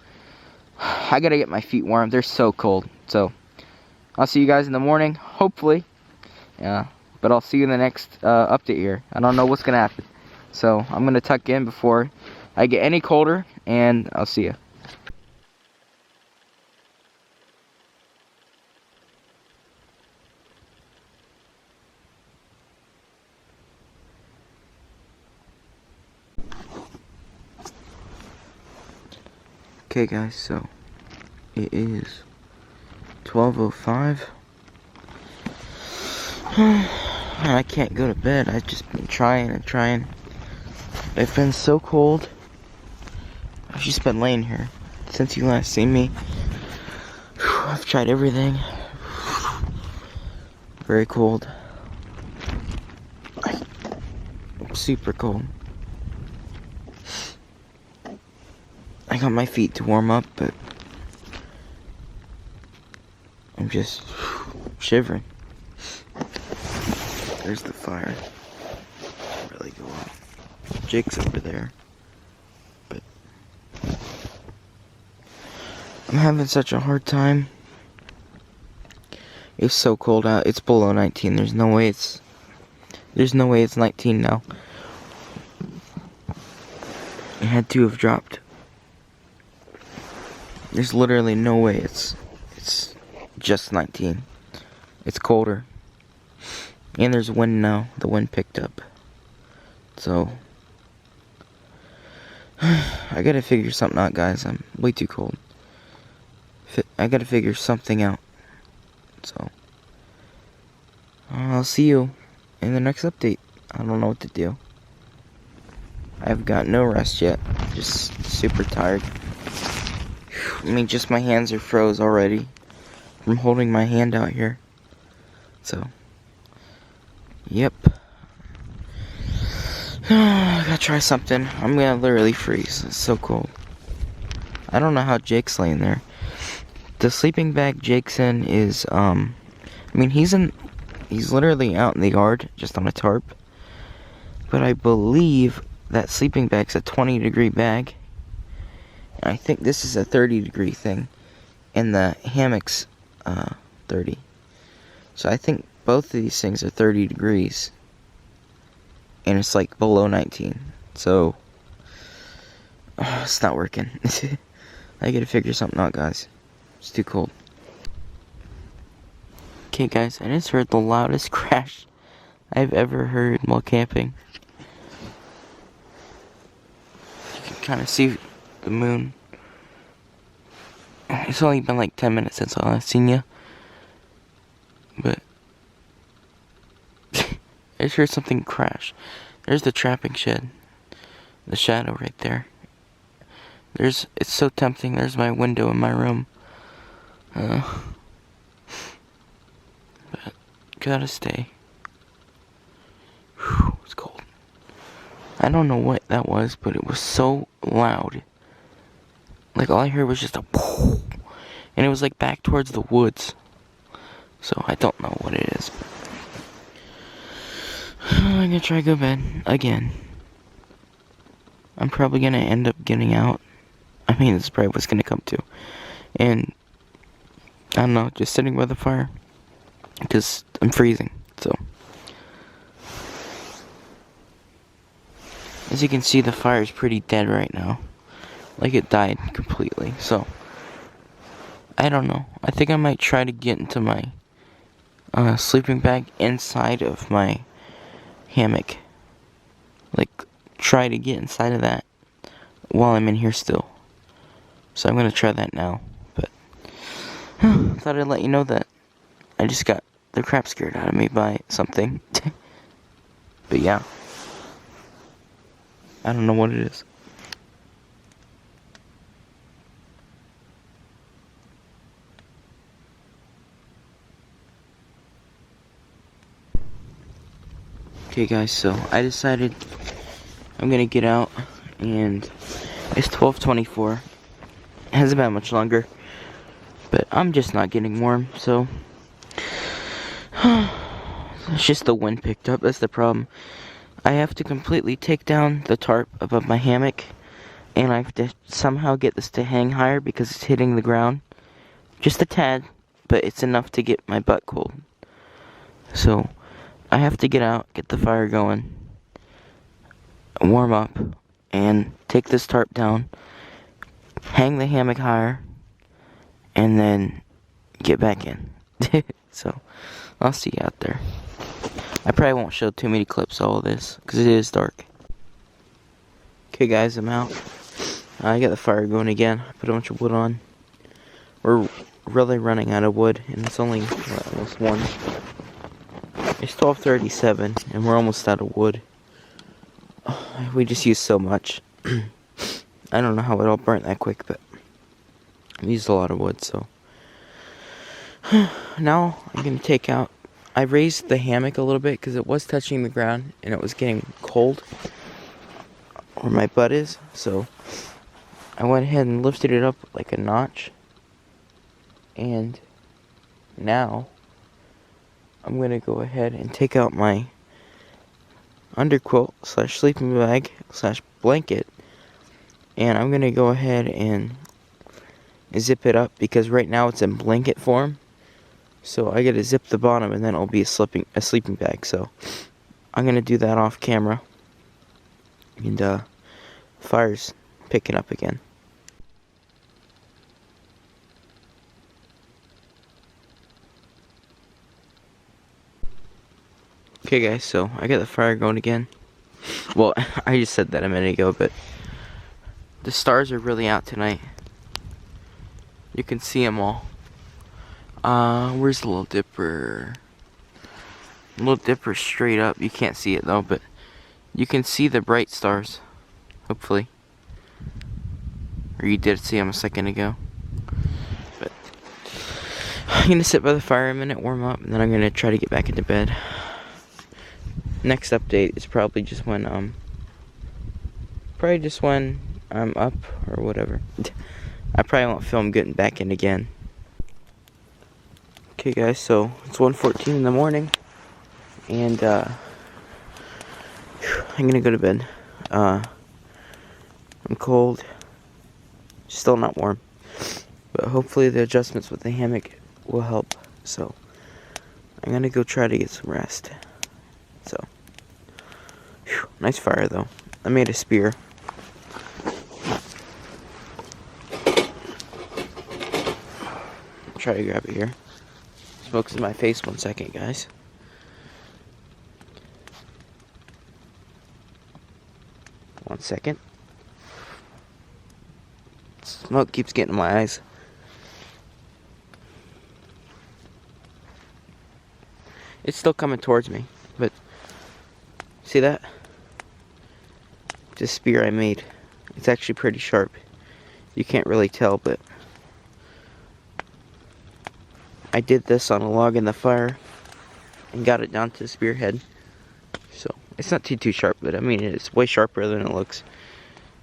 I gotta get my feet warm. They're so cold. So I'll see you guys in the morning, hopefully. Yeah. But I'll see you in the next update here. I don't know what's going to happen. So I'm going to tuck in before I get any colder, and I'll see you. Okay guys, so it is 12:05. I can't go to bed. I've just been trying and trying. It's been so cold. I've just been laying here since you last seen me. I've tried everything. Very cold. Super cold. I got my feet to warm up, but I'm just shivering. There's the fire. Really go off. Jake's over there. But I'm having such a hard time. It's so cold out. It's below 19. There's no way it's 19 now. It had to have dropped. There's literally no way it's just 19. It's colder. And there's wind now. The wind picked up. So I gotta figure something out, guys. I'm way too cold. I gotta figure something out. So I'll see you in the next update. I don't know what to do. I've got no rest yet. Just super tired. I mean, just my hands are froze already from holding my hand out here. So, yep. I gotta try something. I'm gonna literally freeze. It's so cold. I don't know how Jake's laying there. The sleeping bag Jake's in is, I mean, he's literally out in the yard, just on a tarp. But I believe that sleeping bag's a 20-degree bag. I think this is a 30-degree thing, and the hammock's 30. So I think both of these things are 30 degrees, and it's like below 19. So it's not working. I gotta figure something out, guys. It's too cold. Okay, guys, I just heard the loudest crash I've ever heard while camping. You can kind of see the moon. It's only been like 10 minutes since I last seen you, but I just heard something crash. There's the trapping shed, the shadow right there. It's so tempting. There's my window in my room. But gotta stay. Whew, it's cold. I don't know what that was, but it was so loud. Like, all I heard was just a poof, and it was like back towards the woods. So I don't know what it is. I'm gonna try to go to bed again. I'm probably gonna end up getting out. I mean, this is probably what's gonna come to. And I don't know, just sitting by the fire, because I'm freezing. So as you can see, the fire is pretty dead right now. Like, it died completely. So I don't know. I think I might try to get into my sleeping bag inside of my hammock. Like, try to get inside of that while I'm in here still. So I'm gonna try that now. But thought I'd let you know that I just got the crap scared out of me by something. But yeah, I don't know what it is. Okay guys, so I decided I'm gonna get out, and it's 12:24. It hasn't been much longer, but I'm just not getting warm, so it's just the wind picked up. That's the problem. I have to completely take down the tarp above my hammock, and I have to somehow get this to hang higher because it's hitting the ground. Just a tad, but it's enough to get my butt cold. So I have to get out, get the fire going, warm up, and take this tarp down, hang the hammock higher, and then get back in. So I'll see you out there. I probably won't show too many clips of all of this, because it is dark. Okay guys, I'm out. I got the fire going again. I put a bunch of wood on. We're really running out of wood, and it's only almost 1. It's 12:37, and we're almost out of wood. We just used so much. I don't know how it all burnt that quick, but we used a lot of wood, so. Now I'm going to take out. I raised the hammock a little bit because it was touching the ground, and it was getting cold where my butt is, so I went ahead and lifted it up like a notch. And now I'm going to go ahead and take out my underquilt / sleeping bag / blanket, and I'm going to go ahead and zip it up because right now it's in blanket form. So I got to zip the bottom and then it'll be a sleeping bag. So I'm going to do that off camera. And fire's picking up again. Okay guys, so I got the fire going again. Well, I just said that a minute ago, but the stars are really out tonight. You can see them all. Where's the Little Dipper? Little Dipper straight up. You can't see it though, but you can see the bright stars. Hopefully. Or you did see them a second ago. But I'm gonna sit by the fire a minute, warm up, and then I'm gonna try to get back into bed. Next update is probably just when I'm up or whatever. I probably won't film getting back in again. Okay guys, so it's 1:14 in the morning, and I'm gonna go to bed. I'm cold, still not warm, but hopefully the adjustments with the hammock will help. So I'm gonna go try to get some rest. So, nice fire though. I made a spear. Try to grab it here. Smoke's in my face 1 second, guys. One second. Smoke keeps getting in my eyes. It's still coming towards me, but see that? It's a spear I made. It's actually pretty sharp. You can't really tell, but I did this on a log in the fire and got it down to the spearhead. So it's not too sharp, but I mean it's way sharper than it looks.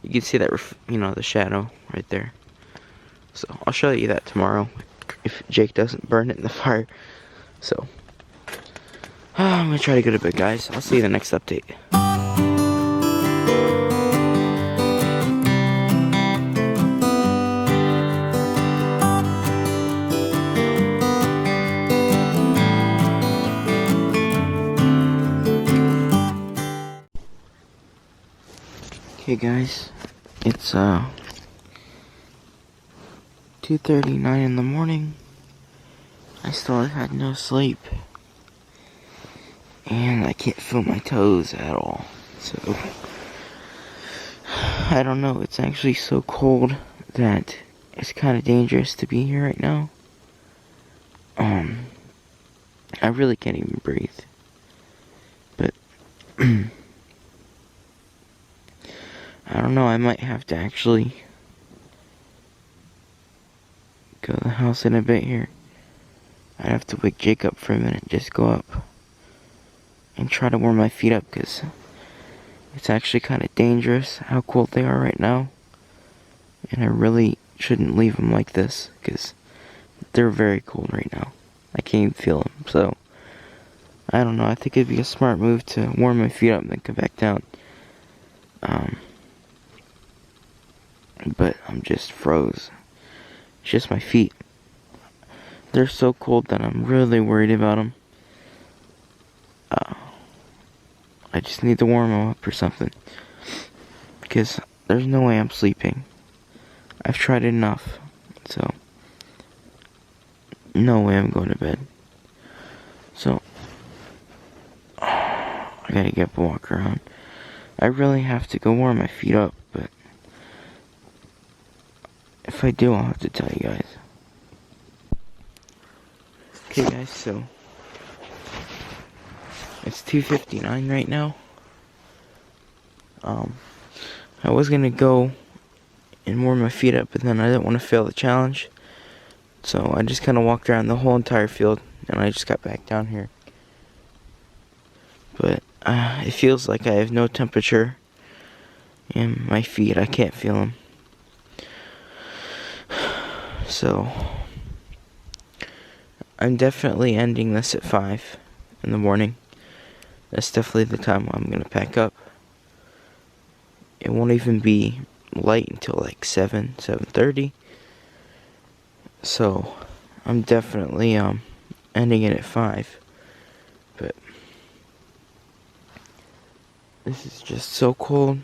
You can see that, the shadow right there. So I'll show you that tomorrow if Jake doesn't burn it in the fire. So I'm gonna try to go to bed, guys. I'll see you in the next update. Okay guys, it's 2:39 in the morning. I still have had no sleep, and I can't feel my toes at all. So I don't know, it's actually so cold that it's kind of dangerous to be here right now. I really can't even breathe. But I don't know, I might have to actually go to the house in a bit here. I'd have to wake Jake up for a minute, just go up and try to warm my feet up, because it's actually kind of dangerous how cold they are right now. And I really shouldn't leave them like this, because they're very cold right now. I can't even feel them, so I don't know, I think it'd be a smart move to warm my feet up and then come back down. But I'm just froze. It's just my feet. They're so cold that I'm really worried about them. I just need to warm them up or something, because there's no way I'm sleeping. I've tried enough, so no way I'm going to bed. So I gotta get up and walk around. I really have to go warm my feet up, but If I do, I'll have to tell you guys. Okay guys, so it's 2:59 right now. I was gonna go and warm my feet up, but then I didn't want to fail the challenge. So I just kind of walked around the whole entire field, and I just got back down here. But it feels like I have no temperature in my feet. I can't feel them. So I'm definitely ending this at 5 in the morning. That's definitely the time I'm gonna pack up. It won't even be light until like 7:30. So I'm definitely ending it at 5. But this is just so cold.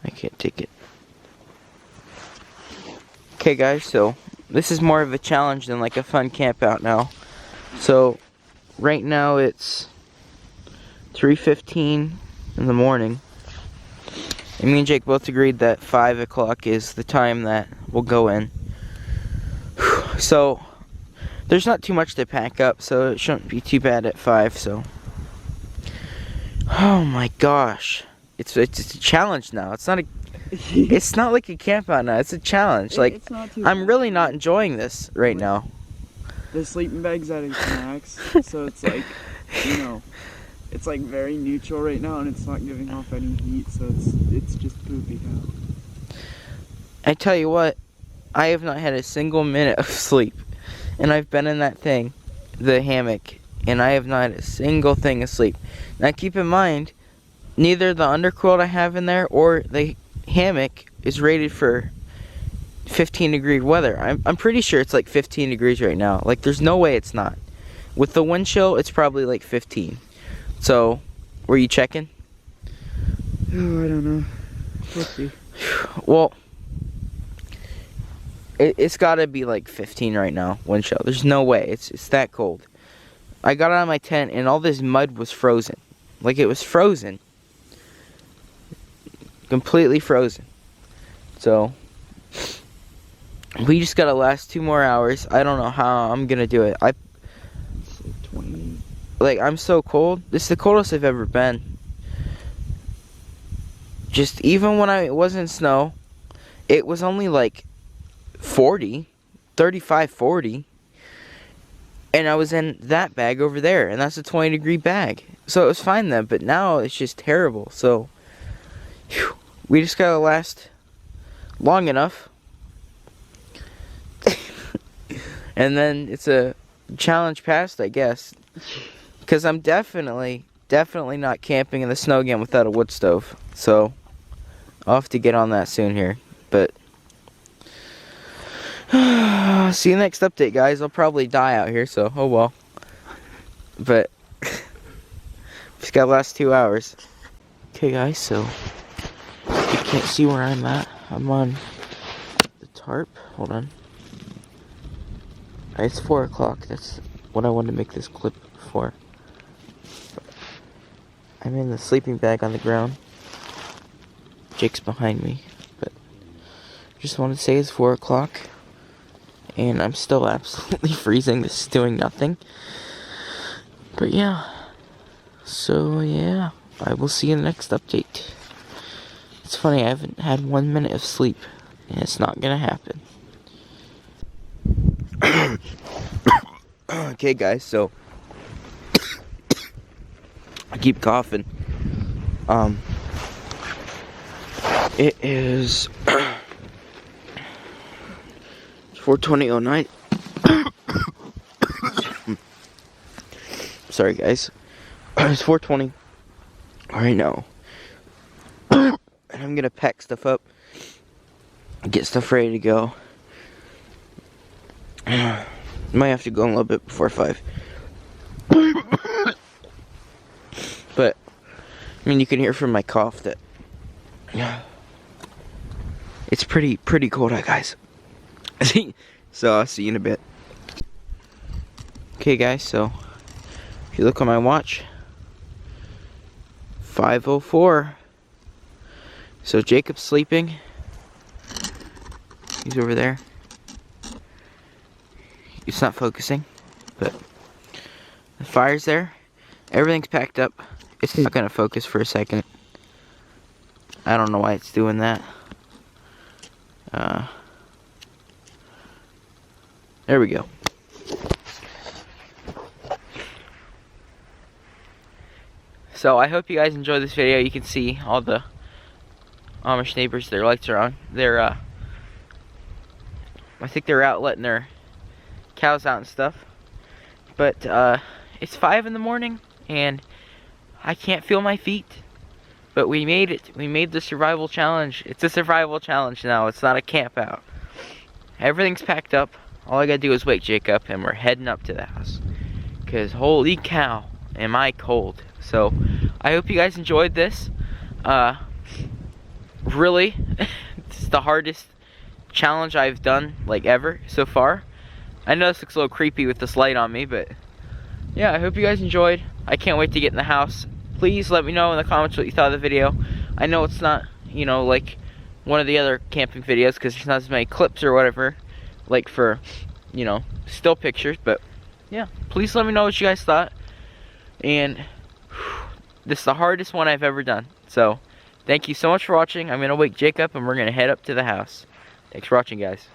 I can't take it. Okay guys, so this is more of a challenge than like a fun camp out now. So right now it's 3:15 in the morning. And me and Jake both agreed that 5 o'clock is the time that we'll go in. So there's not too much to pack up, so it shouldn't be too bad at 5. So, oh my gosh, it's a challenge now. It's not a it's not like a camp out now. It's a challenge. Like I'm really not enjoying this right now. The sleeping bag's at its max, so it's like, you know, it's like very neutral right now, and it's not giving off any heat, so it's just pooping out. I tell you what, I have not had a single minute of sleep, and I've been in that thing, the hammock, and I have not had a single thing of sleep. Now keep in mind, neither the underquilt I have in there or the hammock is rated for 15-degree weather. I'm pretty sure it's like 15 degrees right now. Like there's no way it's not. With the wind chill, it's probably like 15. So, were you checking? Oh, I don't know. Let's see. Well, it's got to be like 15 right now, wind chill. There's no way. It's that cold. I got out of my tent and all this mud was frozen. Like it was frozen. Completely frozen. So, we just got to last 2 more hours. I don't know how I'm going to do it. Like, I'm so cold. This is the coldest I've ever been. Just even when I was in snow, it was only like 35, 40. And I was in that bag over there, and that's a 20-degree bag. So it was fine then, but now it's just terrible. So, whew, we just gotta last long enough. And then it's a challenge passed, I guess. Because I'm definitely not camping in the snow again without a wood stove. So, I'll have to get on that soon here. But, see you next update, guys. I'll probably die out here, so, oh well. But, just got the last 2 hours. Okay, guys, so, you can't see where I'm at. I'm on the tarp. Hold on. It's 4 o'clock. That's what I wanted to make this clip for. I'm in the sleeping bag on the ground. Jake's behind me, but just wanted to say it's 4 o'clock, and I'm still absolutely freezing. This is doing nothing. But yeah, so yeah, I will see you in the next update. It's funny, I haven't had 1 minute of sleep, and it's not gonna happen. Okay, guys, so I keep coughing. It is 4:20:09. Sorry, guys. It's 4:20 right now, and I'm gonna pack stuff up, get stuff ready to go. Might have to go in a little bit before 5. But I mean, you can hear from my cough that it's pretty cold out, guys. So I'll see you in a bit. Okay, guys, so if you look on my watch, 5:04. So Jacob's sleeping. He's over there. It's not focusing, but the fire's there. Everything's packed up. It's not gonna focus for a second. I don't know why it's doing that. There we go. So I hope you guys enjoyed this video. You can see all the Amish neighbors, their lights are on. They're I think they're out letting their cows out and stuff. But it's 5 in the morning and I can't feel my feet. But we made it. We made the survival challenge. It's a survival challenge now. It's not a camp out. Everything's packed up. All I gotta do is wake Jake up and we're heading up to the house. Cause holy cow, am I cold. So I hope you guys enjoyed this. Really, it's the hardest challenge I've done like ever so far. I know this looks a little creepy with this light on me, but yeah, I hope you guys enjoyed. I can't wait to get in the house. Please let me know in the comments what you thought of the video. I know it's not, you know, like one of the other camping videos because there's not as many clips or whatever, like for, you know, still pictures, but yeah, please let me know what you guys thought. And this is the hardest one I've ever done. So, thank you so much for watching. I'm going to wake Jake up and we're going to head up to the house. Thanks for watching, guys.